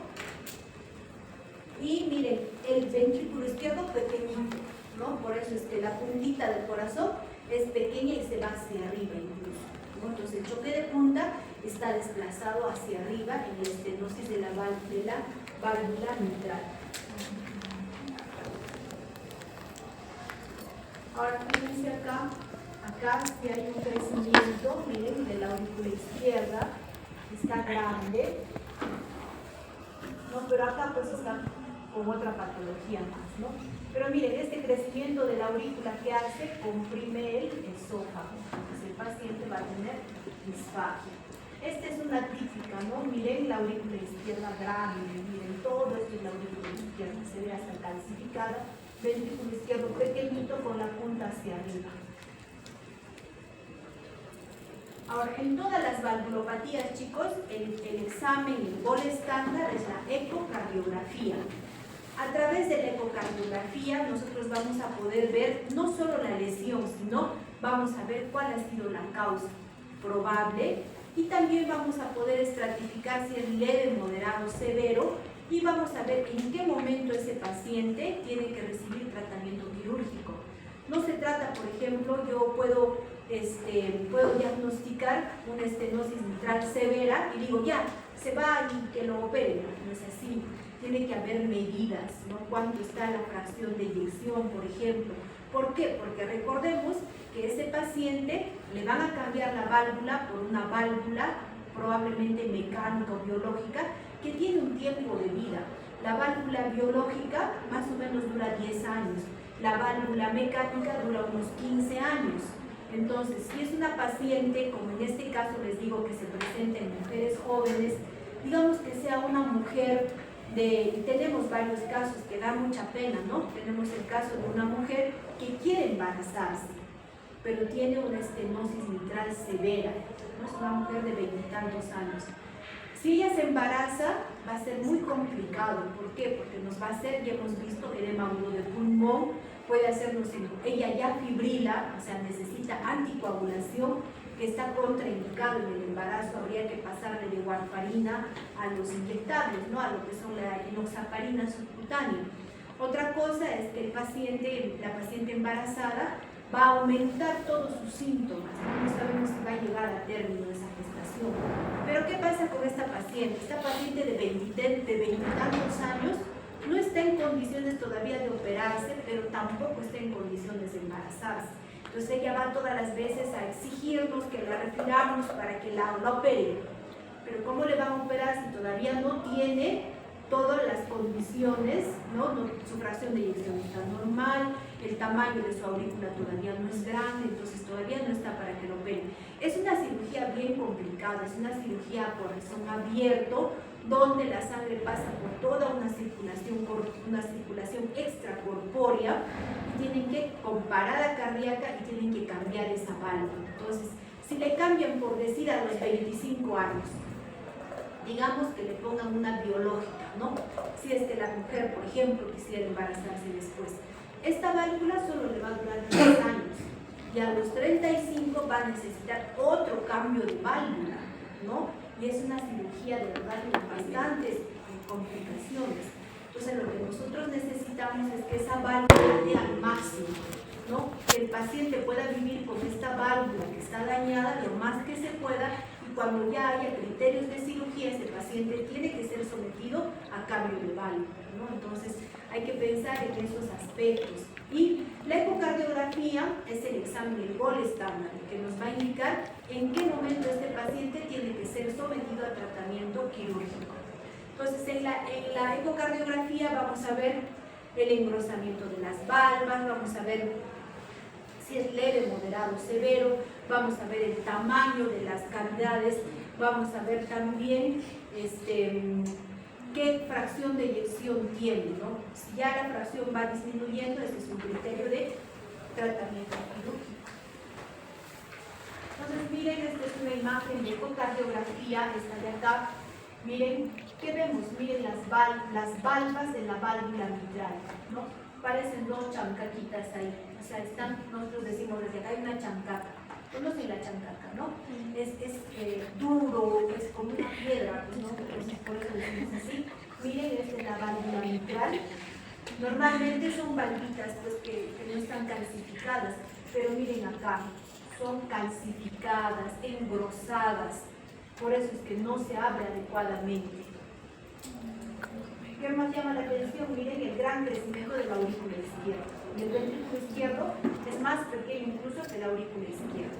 y miren, el ventrículo izquierdo pequeñito, ¿no? Por eso es que la puntita del corazón es pequeña y se va hacia arriba incluso, ¿no? Entonces el choque de punta está desplazado hacia arriba en la estenosis de la válvula mitral. Ahora fíjense acá sí hay un crecimiento, miren, de la aurícula izquierda, está grande, ¿no? Pero acá pues está con otra patología más, ¿no? Pero miren, este crecimiento de la aurícula que hace, comprime el esófago, entonces el paciente va a tener disfagia. Esta es una típica, ¿no? Miren la aurícula izquierda grande, miren, todo esto es la aurícula izquierda, se ve hasta calcificada, ventrículo izquierdo pequeñito con la punta hacia arriba. Ahora, en todas las valvulopatías, chicos, el examen, el gol estándar es la ecocardiografía. A través de la ecocardiografía nosotros vamos a poder ver no solo la lesión, sino vamos a ver cuál ha sido la causa probable y también vamos a poder estratificar si es leve, moderado, severo y vamos a ver en qué momento ese paciente tiene que recibir tratamiento quirúrgico. No se trata, por ejemplo, yo puedo diagnosticar una estenosis mitral severa y digo, ya, se va y que lo operen. No es así. Tiene que haber medidas, ¿no? Cuánto está la fracción de eyección, por ejemplo. ¿Por qué? Porque recordemos que ese paciente le van a cambiar la válvula por una válvula probablemente mecánica o biológica que tiene un tiempo de vida. La válvula biológica más o menos dura 10 años. La válvula mecánica dura unos 15 años. Entonces, si es una paciente, como en este caso les digo que se presenta en mujeres jóvenes, digamos que sea una mujer tenemos varios casos que da mucha pena, ¿no? Tenemos el caso de una mujer que quiere embarazarse, pero tiene una estenosis mitral severa, ¿no? Es una mujer de 20 y tantos años. Si ella se embaraza, va a ser muy complicado. ¿Por qué? Porque nos va a hacer, ya hemos visto, edema agudo de pulmón, puede hacernos, ella ya fibrila, o sea, necesita anticoagulación, que está contraindicado en el embarazo, habría que pasarle de warfarina a los inyectables, ¿no? A lo que son la enoxaparina subcutánea. Otra cosa es que la paciente embarazada va a aumentar todos sus síntomas, no sabemos si va a llegar a término esa gestación. Pero ¿qué pasa con esta paciente? Esta paciente de 20 y tantos años no está en condiciones todavía de operarse, pero tampoco está en condiciones de embarazarse. Entonces ella va todas las veces a exigirnos que la refiramos para que la operen. Pero ¿cómo le van a operar si todavía no tiene todas las condiciones, ¿no? Su fracción de eyección está normal, el tamaño de su aurícula todavía no es grande, entonces todavía no está para que lo operen. Es una cirugía bien complicada, es una cirugía a corazón abierto, donde la sangre pasa por toda una circulación extracorpórea y tienen que, con parada cardíaca, y tienen que cambiar esa válvula. Entonces, si le cambian, por decir, a los 25 años, digamos que le pongan una biológica, ¿no? Si es que la mujer, por ejemplo, quisiera embarazarse después, esta válvula solo le va a durar 10 años y a los 35 va a necesitar otro cambio de válvula, ¿no? Y es una cirugía de verdad con bastantes complicaciones. Entonces lo que nosotros necesitamos es que esa válvula dé al máximo, ¿no? Que el paciente pueda vivir con esta válvula que está dañada lo más que se pueda y cuando ya haya criterios de cirugía, ese paciente tiene que ser sometido a cambio de válvula, ¿no? Entonces hay que pensar en esos aspectos. Y la ecocardiografía es el examen, el gol estándar, que nos va a indicar en qué momento este paciente tiene que ser sometido a tratamiento quirúrgico. Entonces en la ecocardiografía vamos a ver el engrosamiento de las valvas, vamos a ver si es leve, moderado, severo, vamos a ver el tamaño de las cavidades, vamos a ver también qué fracción de eyección tiene, ¿no? Si ya la fracción va disminuyendo, ese es un criterio de tratamiento quirúrgico. Entonces miren, esta es una imagen de ecocardiografía, esta de acá. Miren, ¿qué vemos? Miren las valvas de la válvula mitral, ¿no? Parecen dos chancaquitas ahí. O sea, nosotros decimos desde acá hay una chancaca. Conocen la chancaca, ¿no? Es duro, es como una piedra, pues, ¿no? Por eso decimos así. Miren, esta es la válvula mitral. Normalmente son valvitas pues, que no están calcificadas, pero miren acá, son calcificadas, engrosadas. Por eso es que no se abre adecuadamente. ¿Qué más llama la atención? Miren el gran crecimiento de la aurícula izquierda. El ventrículo izquierdo es más pequeño incluso que la aurícula izquierda.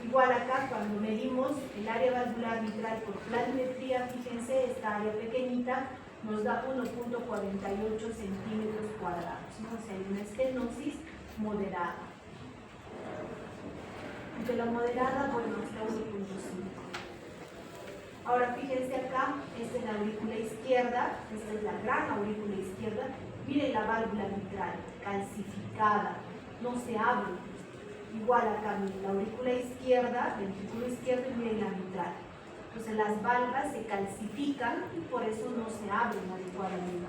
Igual acá, cuando medimos el área valvular mitral por planimetría, fíjense, esta área pequeñita nos da 1.48 centímetros cuadrados, ¿no? O sea, hay una estenosis moderada. De la moderada, bueno, hasta 1.5. Ahora fíjense acá, esta es la aurícula izquierda, esta es la gran aurícula izquierda. Miren la válvula mitral, calcificada, no se abre. Igual acá, miren la aurícula izquierda, ventrículo izquierdo y miren la mitral. Entonces las valvas se calcifican y por eso no se abren adecuadamente.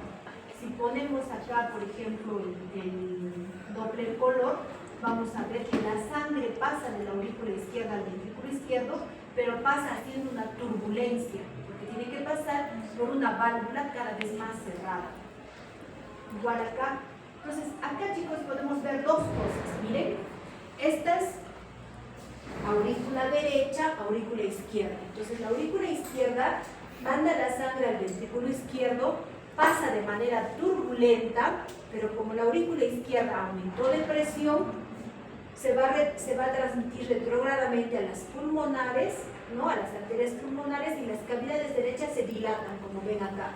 Si ponemos acá, por ejemplo, el Doppler color, vamos a ver que la sangre pasa de la aurícula izquierda al ventrículo izquierdo, pero pasa haciendo una turbulencia, porque tiene que pasar por una válvula cada vez más cerrada. Igual acá. Entonces, acá, chicos, podemos ver dos cosas. Miren, esta es aurícula derecha, aurícula izquierda. Entonces, la aurícula izquierda manda la sangre al ventrículo izquierdo, pasa de manera turbulenta, pero como la aurícula izquierda aumentó de presión, se va a transmitir retrógradamente a las pulmonares, ¿no? A las arterias pulmonares, y las cavidades derechas se dilatan, como ven acá.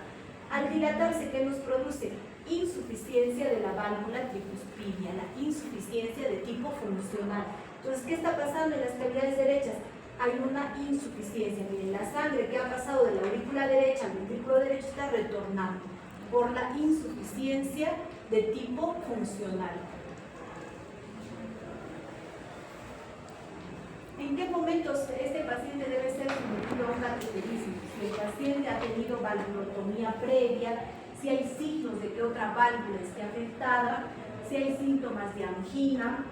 Al dilatarse, ¿qué nos produce? Insuficiencia de la válvula tricuspidia, la insuficiencia de tipo funcional. Entonces, ¿qué está pasando en las cavidades derechas? Hay una insuficiencia. Miren, la sangre que ha pasado de la aurícula derecha al ventrículo derecho está retornando por la insuficiencia de tipo funcional. ¿En qué momentos este paciente debe ser sometido a un cateterismo? Si el paciente ha tenido valvulotomía previa, si hay signos de que otra válvula esté afectada, si hay síntomas de angina,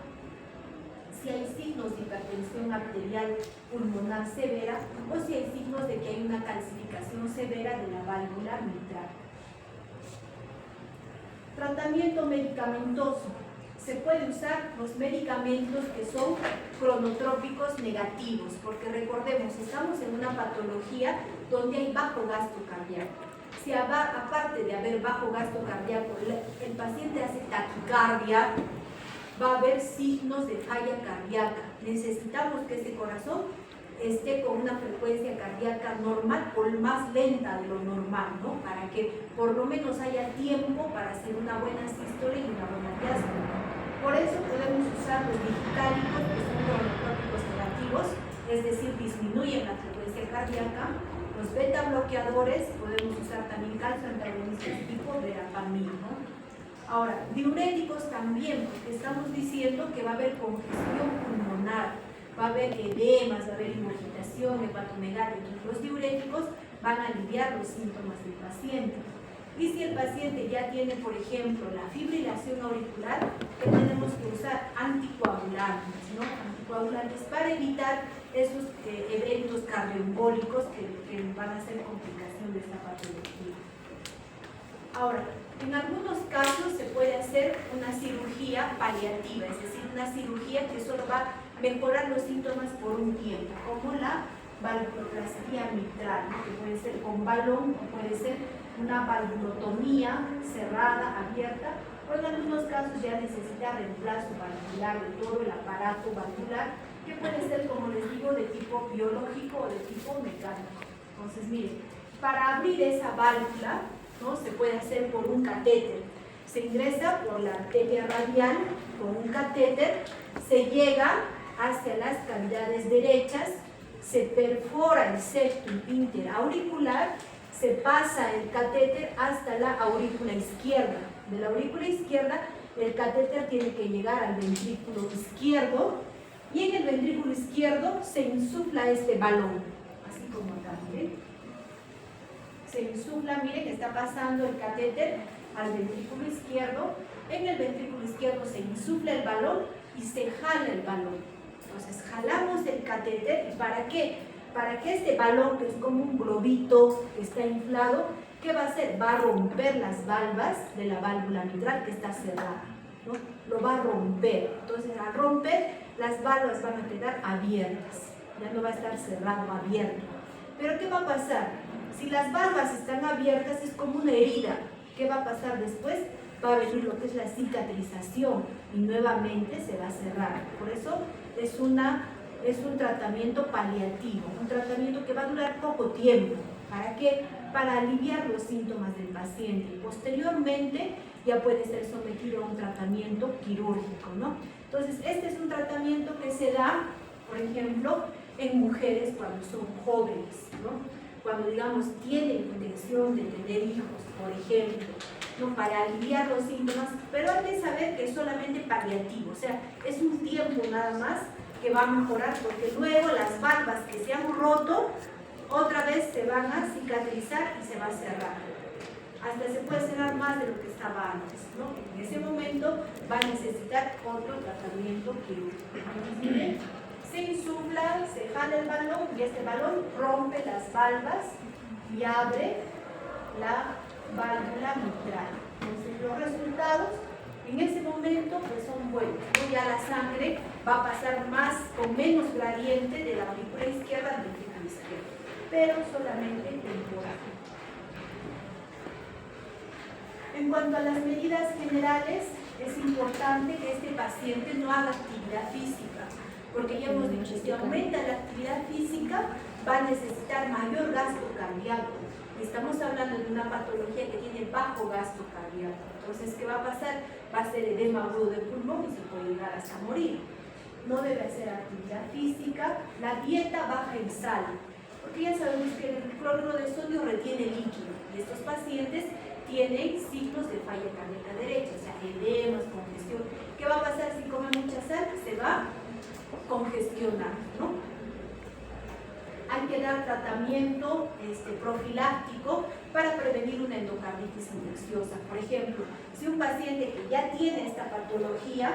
si hay signos de hipertensión arterial pulmonar severa o si hay signos de que hay una calcificación severa de la válvula mitral. Tratamiento medicamentoso. Se puede usar los medicamentos que son cronotrópicos negativos, porque recordemos, estamos en una patología donde hay bajo gasto cardíaco. Si aparte de haber bajo gasto cardíaco, el paciente hace taquicardia, va a haber signos de falla cardíaca. Necesitamos que ese corazón esté con una frecuencia cardíaca normal o más lenta de lo normal, ¿no? Para que por lo menos haya tiempo para hacer una buena sístole y una buena diástole. Por eso podemos usar los digitalicos, que son cronotrópicos negativos, es decir, disminuyen la frecuencia cardíaca. Los beta bloqueadores, podemos usar también calcio antagonistas tipo verapamil, ¿no? Ahora, diuréticos también, porque estamos diciendo que va a haber congestión pulmonar, va a haber edemas, va a haber ingurgitación, hepatomegalia. Entonces, los diuréticos van a aliviar los síntomas del paciente. Y si el paciente ya tiene, por ejemplo, la fibrilación auricular, ¿qué tenemos que usar? Anticoagulantes, ¿no? Anticoagulantes para evitar esos eventos cardioembólicos que van a ser complicación de esta patología. Ahora, en algunos casos se puede hacer una cirugía paliativa, es decir, una cirugía que solo va mejorar los síntomas por un tiempo, como la valvuloplastía mitral, ¿no? Que puede ser con balón o puede ser una valvulotomía cerrada, abierta, o en algunos casos ya necesita reemplazo valvular de todo el aparato valvular, que puede ser, como les digo, de tipo biológico o de tipo mecánico. Entonces, miren, para abrir esa válvula, ¿no? Se puede hacer por un catéter. Se ingresa por la arteria radial con un catéter, se llega hacia las cavidades derechas, se perfora el septum interauricular, se pasa el catéter hasta la aurícula izquierda. De la aurícula izquierda, el catéter tiene que llegar al ventrículo izquierdo y en el ventrículo izquierdo se insufla este balón, así como acá, ¿miren? Se insufla, miren que está pasando el catéter al ventrículo izquierdo. En el ventrículo izquierdo se insufla el balón y se jala el balón. Entonces jalamos el catéter. ¿Y para qué? Para que este balón, que es como un globito que está inflado, ¿qué va a hacer? Va a romper las valvas de la válvula mitral que está cerrada, ¿no? Lo va a romper. Entonces, al romper, las valvas van a quedar abiertas. Ya no va a estar cerrado, abierto. Pero ¿qué va a pasar? Si las valvas están abiertas, es como una herida. ¿Qué va a pasar después? Va a venir lo que es la cicatrización y nuevamente se va a cerrar. Por eso es un tratamiento paliativo, un tratamiento que va a durar poco tiempo. ¿Para qué? Para aliviar los síntomas del paciente. Posteriormente ya puede ser sometido a un tratamiento quirúrgico, ¿no? Entonces, este es un tratamiento que se da, por ejemplo, en mujeres cuando son jóvenes, ¿no? Cuando, digamos, tienen intención de tener hijos, por ejemplo, ¿no? Para aliviar los síntomas, pero hay que saber que es solamente paliativo, o sea, es un tiempo nada más que va a mejorar, porque luego las valvas que se han roto, otra vez se van a cicatrizar y se va a cerrar. Hasta se puede cerrar más de lo que estaba antes, ¿no? En ese momento va a necesitar otro tratamiento quirúrgico. Entonces, miren, se insufla, se jala el balón y este balón rompe las valvas y abre la válvula mitral. Entonces, los resultados en ese momento pues son buenos, ¿no? Ya la sangre va a pasar más o menos gradiente de la aurícula izquierda al ventrículo izquierdo, pero solamente temporal. En cuanto a las medidas generales, es importante que este paciente no haga actividad física, porque ya hemos dicho, si aumenta la actividad física, va a necesitar mayor gasto cardíaco. Estamos hablando de una patología que tiene bajo gasto cardíaco. Entonces, ¿qué va a pasar? Va a ser edema agudo de pulmón y se puede llegar hasta morir. No debe hacer actividad física. La dieta baja en sal, porque ya sabemos que el cloruro de sodio retiene líquido y estos pacientes tienen signos de falla cardíaca derecha, o sea, edemas, congestión. ¿Qué va a pasar si come mucha sal? Se va a congestionar, ¿no? Hay que dar tratamiento profiláctico para prevenir una endocarditis infecciosa. Por ejemplo, si un paciente que ya tiene esta patología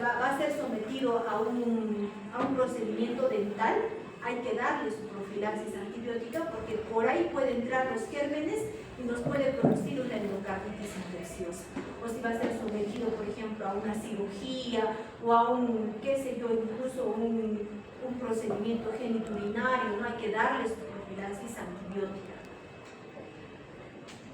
va a ser sometido a un procedimiento dental, hay que darle su profilaxis antibiótica porque por ahí pueden entrar los gérmenes y nos puede producir una endocarditis infecciosa. O si va a ser sometido, por ejemplo, a una cirugía o a incluso un procedimiento genitourinario, ¿no? Hay que darle su profilaxis antibiótica.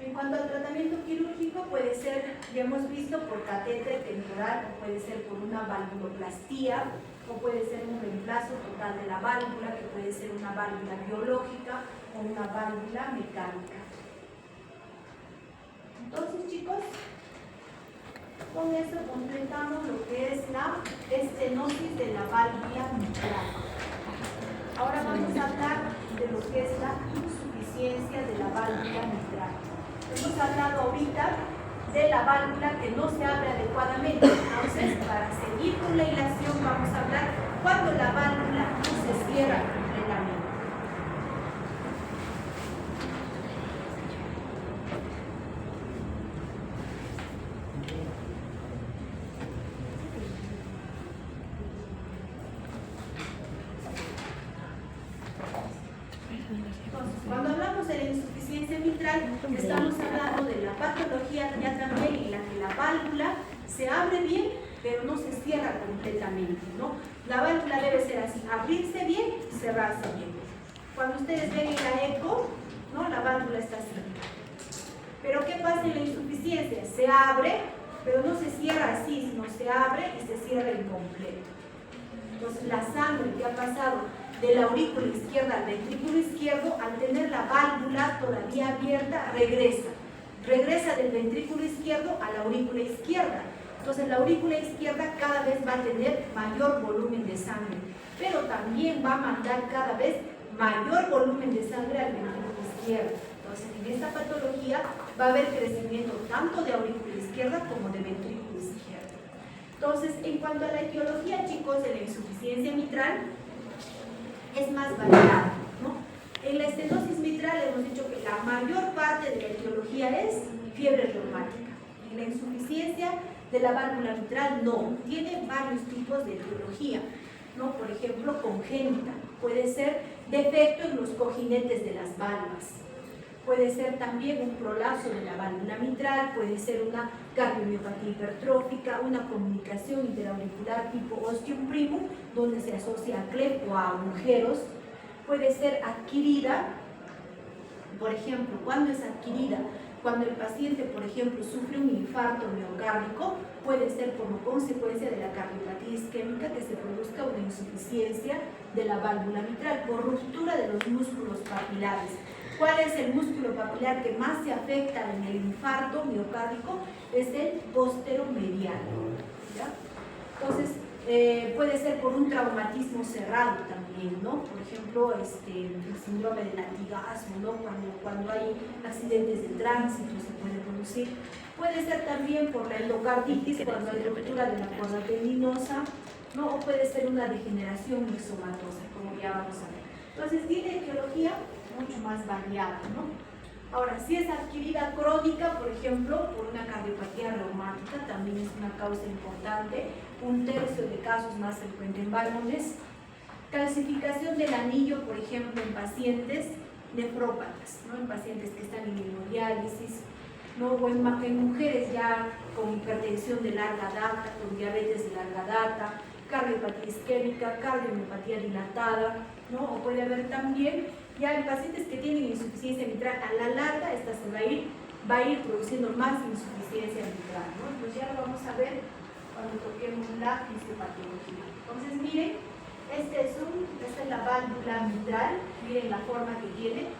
En cuanto al tratamiento quirúrgico, puede ser, ya hemos visto, por catéter temporal, o puede ser por una valvuloplastía, o puede ser un reemplazo total de la válvula, que puede ser una válvula biológica o una válvula mecánica. Entonces, chicos, con eso completamos lo que es la estenosis de la válvula mitral. Ahora vamos a hablar de lo que es la insuficiencia de la válvula mitral. Hemos hablado ahorita de la válvula que no se abre adecuadamente. Entonces, para seguir con la hilación, vamos a hablar cuando la válvula no se cierra completamente. Entonces, cuando hablamos de la insuficiencia mitral, estamos hablando de la patología ya también en la que la válvula se abre bien, pero no se cierra completamente, ¿no? La válvula debe ser así, abrirse bien, cerrarse bien. Cuando ustedes ven en la eco, ¿no? La válvula está así. Pero ¿qué pasa en la insuficiencia? Se abre, pero no se cierra así, sino se abre y se cierra incompleto. Entonces la sangre que ha pasado de la aurícula izquierda al ventrículo izquierdo, al tener la válvula todavía abierta, regresa del ventrículo izquierdo a la aurícula izquierda. Entonces la aurícula izquierda cada vez va a tener mayor volumen de sangre, pero también va a mandar cada vez mayor volumen de sangre al ventrículo izquierdo. Entonces en esta patología va a haber crecimiento tanto de aurícula izquierda como de ventrículo izquierdo. Entonces, en cuanto a la etiología, chicos, de la insuficiencia mitral, es más variada, ¿no? En la estenosis mitral hemos dicho que la mayor parte de la etiología es fiebre reumática. En la insuficiencia de la válvula mitral no, tiene varios tipos de etiología, ¿no? Por ejemplo, congénita, puede ser defecto en los cojinetes de las valvas, puede ser también un prolapso de la válvula mitral, puede ser una cardiomiopatía hipertrófica, una comunicación interauricular tipo ostium primum, donde se asocia a clef o a agujeros, puede ser adquirida, por ejemplo, ¿cuándo es adquirida? Cuando el paciente, por ejemplo, sufre un infarto miocárdico, puede ser como consecuencia de la cardiopatía isquémica que se produzca una insuficiencia de la válvula mitral por ruptura de los músculos papilares. ¿Cuál es el músculo papilar que más se afecta en el infarto miocárdico? Es el posteromediano, ¿ya? Entonces, puede ser por un traumatismo cerrado también, ¿no? Por ejemplo, el síndrome de latigazo, ¿no? Cuando hay accidentes de tránsito se puede producir. Puede ser también por la endocarditis, cuando hay ruptura de la cuerda tendinosa, ¿no? O puede ser una degeneración mixomatosa, como ya vamos a ver. Entonces, tiene etiología mucho más variada, ¿no? Ahora, si es adquirida crónica, por ejemplo, por una cardiopatía reumática, también es una causa importante, 1/3 de casos más frecuentes en varones. Calcificación del anillo, por ejemplo, en pacientes nefrópatas, ¿no? En pacientes que están en hemodiálisis, ¿no? O en mujeres ya con hipertensión de larga data, con diabetes de larga data, cardiopatía isquémica, cardiomiopatía dilatada, ¿no? O puede haber también ya en pacientes que tienen insuficiencia mitral, a la larga esta se va a ir produciendo más insuficiencia mitral, ¿no? Entonces ya lo vamos a ver cuando toquemos la fisiopatología. Entonces miren, esta es la válvula mitral, miren la forma que tiene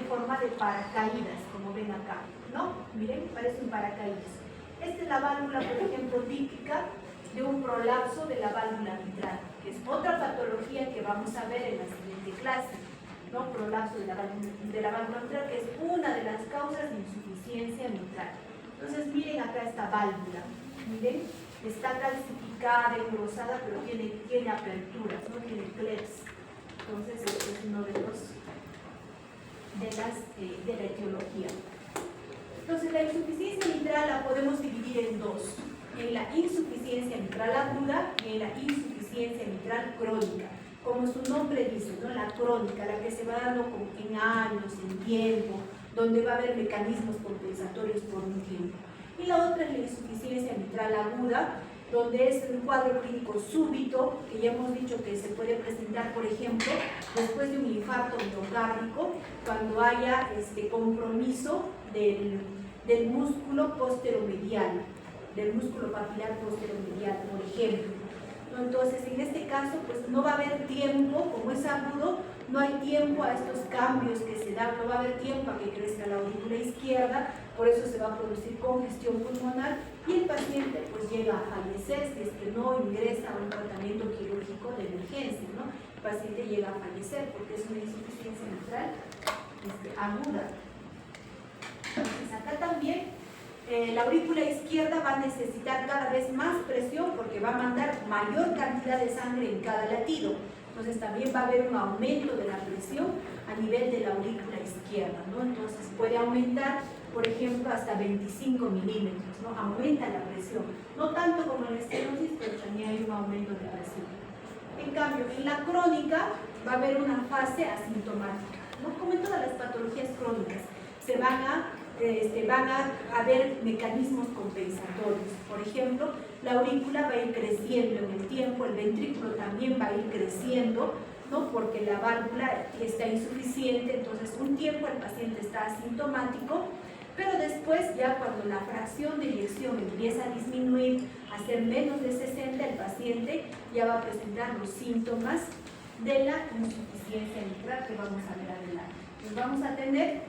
forma de paracaídas, como ven acá, ¿no? Miren, parece un paracaídas. Esta es la válvula, por ejemplo, típica de un prolapso de la válvula mitral, que es otra patología que vamos a ver en la siguiente clase, ¿no? Prolapso de la válvula mitral, que es una de las causas de insuficiencia mitral. Entonces miren acá esta válvula, miren, está calcificada, engrosada, pero tiene aperturas, no tiene clefs. Entonces este es uno de la etiología. Entonces la insuficiencia mitral la podemos dividir en dos, en la insuficiencia mitral aguda y en la insuficiencia mitral crónica. Como su nombre dice, ¿no? La crónica, la que se va dando en años, en tiempo, donde va a haber mecanismos compensatorios por un tiempo. Y la otra es la insuficiencia mitral aguda, donde es un cuadro clínico súbito, que ya hemos dicho que se puede presentar, por ejemplo, después de un infarto miocárdico, cuando haya compromiso del músculo posteromedial, del músculo papilar posteromedial, por ejemplo. Entonces, en este caso, pues no va a haber tiempo, como es agudo, no hay tiempo a estos cambios que se dan, no va a haber tiempo a que crezca la aurícula izquierda, por eso se va a producir congestión pulmonar y el paciente pues llega a fallecer si es que no ingresa a un tratamiento quirúrgico de emergencia, ¿no? El paciente llega a fallecer porque es una insuficiencia mitral aguda. Entonces, acá también la aurícula izquierda va a necesitar cada vez más presión porque va a mandar mayor cantidad de sangre en cada latido. Entonces también va a haber un aumento de la presión a nivel de la aurícula izquierda, ¿no? Entonces puede aumentar, por ejemplo, hasta 25 milímetros, ¿no? Aumenta la presión. No tanto como en la estenosis, pero también hay un aumento de presión. En cambio, en la crónica va a haber una fase asintomática, ¿no? Como en todas las patologías crónicas, se van a van a haber mecanismos compensatorios. Por ejemplo, la aurícula va a ir creciendo en el tiempo, el ventrículo también va a ir creciendo, ¿no? Porque la válvula está insuficiente, entonces un tiempo el paciente está asintomático, pero después ya cuando la fracción de eyección empieza a disminuir, a ser menos de 60, el paciente ya va a presentar los síntomas de la insuficiencia mitral que vamos a ver adelante. Entonces vamos a tener,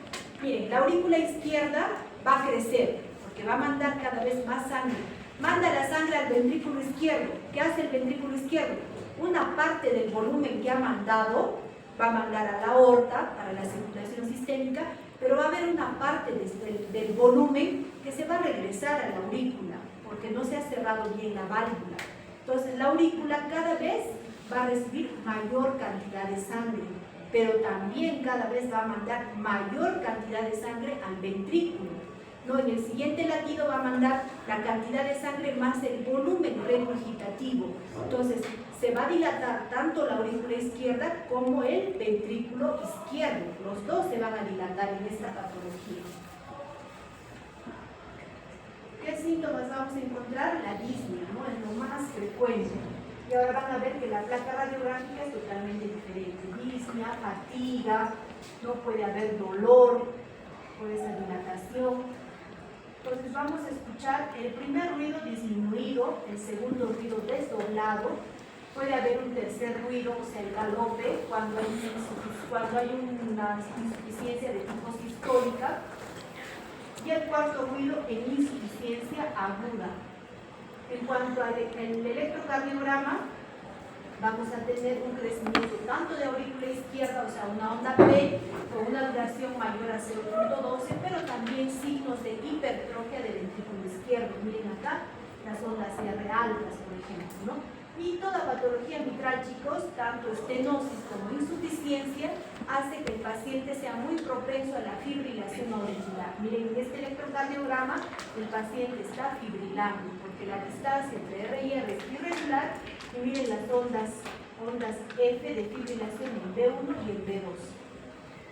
miren, la aurícula izquierda va a crecer, porque va a mandar cada vez más sangre. Manda la sangre al ventrículo izquierdo. ¿Qué hace el ventrículo izquierdo? Una parte del volumen que ha mandado va a mandar a la aorta para la circulación sistémica, pero va a haber una parte del volumen que se va a regresar a la aurícula, porque no se ha cerrado bien la válvula. Entonces la aurícula cada vez va a recibir mayor cantidad de sangre, pero también cada vez va a mandar mayor cantidad de sangre al ventrículo. No, en el siguiente latido va a mandar la cantidad de sangre más el volumen regurgitativo. Entonces, se va a dilatar tanto la aurícula izquierda como el ventrículo izquierdo. Los dos se van a dilatar en esta patología. ¿Qué síntomas vamos a encontrar? La disnea, ¿no? Es lo más frecuente. Y ahora van a ver que la placa radiográfica es totalmente diferente. Disnea, fatiga, no puede haber dolor por esa dilatación. Entonces vamos a escuchar el primer ruido disminuido, el segundo ruido desdoblado, puede haber un tercer ruido, o sea el galope, cuando hay una insuficiencia de tipo sistólica, y el cuarto ruido en insuficiencia aguda. En cuanto al electrocardiograma, vamos a tener un crecimiento tanto de aurícula izquierda, o sea, una onda P con una duración mayor a 0.12, pero también signos de hipertrofia del ventrículo izquierdo. Miren acá las ondas R altas, por ejemplo, ¿no? Y toda patología mitral, chicos, tanto estenosis como insuficiencia, hace que el paciente sea muy propenso a la fibrilación auricular. Miren, en este electrocardiograma el paciente está fibrilando, porque la distancia entre R y R es irregular. Y miren las ondas F de fibrilación en B1 y en B2.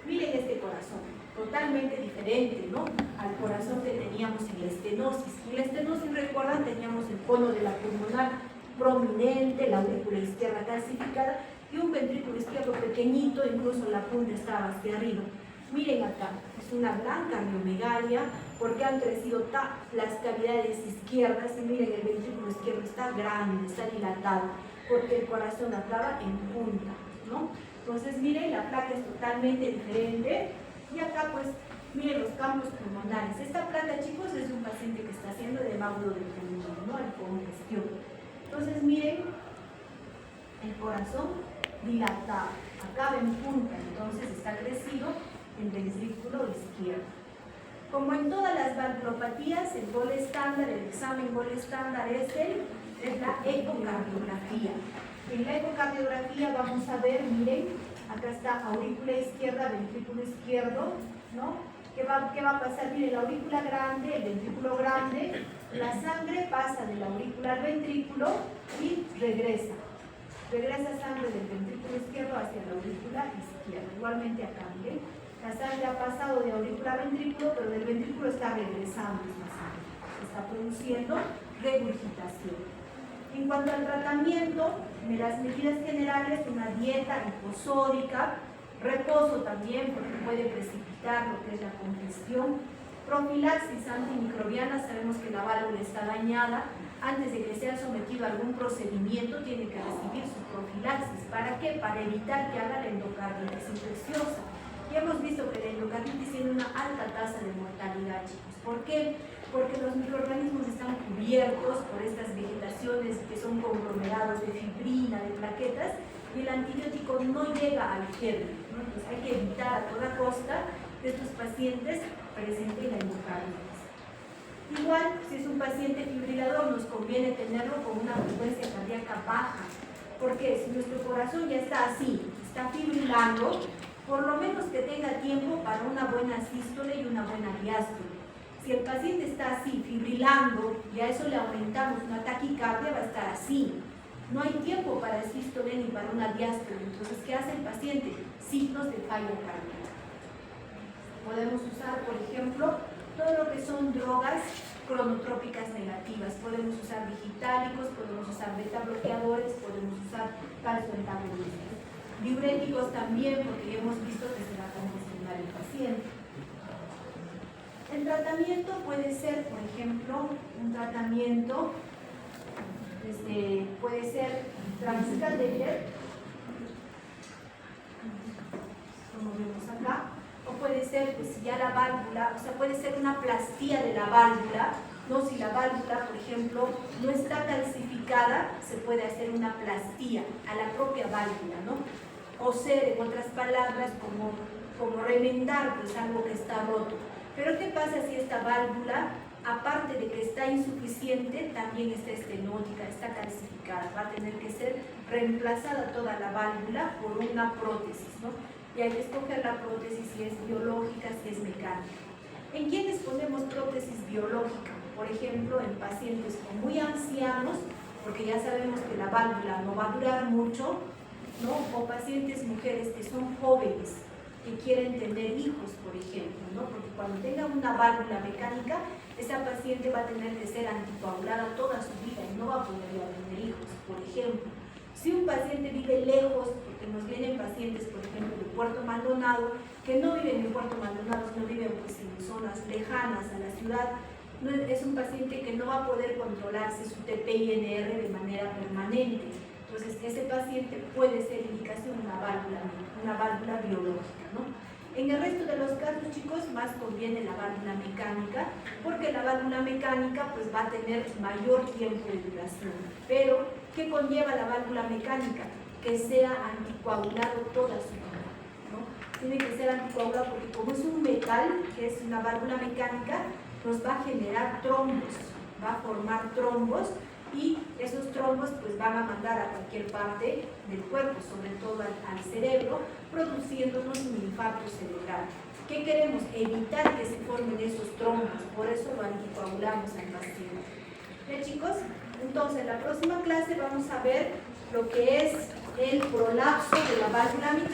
Miren este corazón, totalmente diferente, ¿no?, al corazón que teníamos en la estenosis. En la estenosis, recuerdan, teníamos el cono de la pulmonar prominente, la aurícula izquierda calcificada y un ventrículo izquierdo pequeñito, incluso la punta estaba hacia arriba. Miren acá, es una gran cardiomegalia porque han crecido las cavidades izquierdas y miren, el ventrículo izquierdo está grande, está dilatado porque el corazón acaba en punta, ¿no? Entonces miren, la placa es totalmente diferente y acá pues miren los campos pulmonares. Esta placa, chicos, es un paciente que está haciendo de edema del pulmón, ¿no?, en congestión. Entonces miren, el corazón dilatado, acaba en punta, entonces está crecido el ventrículo izquierdo. Como en todas las valvulopatías, el gol estándar, el examen gol estándar es la ecocardiografía. En la ecocardiografía vamos a ver, miren, acá está aurícula izquierda, ventrículo izquierdo, ¿no? ¿Qué va a pasar? Miren, la aurícula grande, el ventrículo grande, la sangre pasa de la aurícula al ventrículo y regresa. Regresa sangre del ventrículo izquierdo hacia la aurícula izquierda. Igualmente acá, miren, la sangre ha pasado de aurícula a ventrículo, pero del ventrículo está regresando esta sangre. Está produciendo regurgitación. En cuanto al tratamiento, de las medidas generales, una dieta hiposódica, reposo también, porque puede precipitar lo que es la congestión, profilaxis antimicrobiana, sabemos que la válvula está dañada, antes de que sea sometido a algún procedimiento tiene que recibir su profilaxis. ¿Para qué? Para evitar que haga la endocarditis infecciosa. Y hemos visto que la endocarditis tiene una alta tasa de mortalidad, chicos. ¿Por qué? Porque los microorganismos están cubiertos por estas vegetaciones que son conglomerados de fibrina, de plaquetas, y el antibiótico no llega al germen, ¿no? Entonces hay que evitar a toda costa que estos pacientes presenten la endocarditis. Igual, si es un paciente fibrilador, nos conviene tenerlo con una frecuencia cardíaca baja. Porque si nuestro corazón ya está así, está fibrilando, por lo menos que tenga tiempo para una buena sístole y una buena diástole. Si el paciente está así, fibrilando, y a eso le aumentamos una taquicardia, va a estar así. No hay tiempo para sístole ni para una diástole. Entonces, ¿qué hace el paciente? Signos de falla cardíaca. Podemos usar, por ejemplo, todo lo que son drogas cronotrópicas negativas. Podemos usar digitálicos, podemos usar beta bloqueadores, podemos usar calcio-antagonistas. Diuréticos también, porque ya hemos visto que se va a congestionar el paciente. El tratamiento puede ser, por ejemplo, un tratamiento puede ser Transcatheter, como vemos acá, o puede ser, pues ya la válvula, o sea, puede ser una plastía de la válvula, ¿no? Si la válvula, por ejemplo, no está calcificada, se puede hacer una plastía a la propia válvula, ¿no? O ser, en otras palabras, como remendar, pues algo que está roto. Pero ¿qué pasa si esta válvula, aparte de que está insuficiente, también está estenótica, está calcificada? Va a tener que ser reemplazada toda la válvula por una prótesis, ¿no? Y hay que escoger la prótesis si es biológica, si es mecánica. ¿En quiénes ponemos prótesis biológica? Por ejemplo, en pacientes con muy ancianos, porque ya sabemos que la válvula no va a durar mucho, ¿no? O pacientes mujeres que son jóvenes, que quieren tener hijos, por ejemplo, ¿no? Porque cuando tenga una válvula mecánica, esa paciente va a tener que ser anticoagulada toda su vida y no va a poder ya tener hijos, por ejemplo. Si un paciente vive lejos, porque nos vienen pacientes, por ejemplo, de Puerto Maldonado, que no viven en Puerto Maldonado, sino viven pues, en zonas lejanas a la ciudad, es un paciente que no va a poder controlarse su TPINR de manera permanente. Entonces, ese paciente puede ser indicación una válvula biológica, ¿no? En el resto de los casos, chicos, más conviene la válvula mecánica, porque la válvula mecánica pues, va a tener mayor tiempo de duración. Pero, ¿qué conlleva la válvula mecánica? Que sea anticoagulado toda su vida, ¿no? Tiene que ser anticoagulado porque como es un metal, que es una válvula mecánica, nos va a generar trombos, va a formar trombos, y esos trombos pues van a mandar a cualquier parte del cuerpo, sobre todo al cerebro, produciéndonos un infarto cerebral. ¿Qué queremos? Evitar que se formen esos trombos, por eso lo anticoagulamos al paciente. ¿Ya, chicos? Entonces, en la próxima clase vamos a ver lo que es el prolapso de la válvula mitral.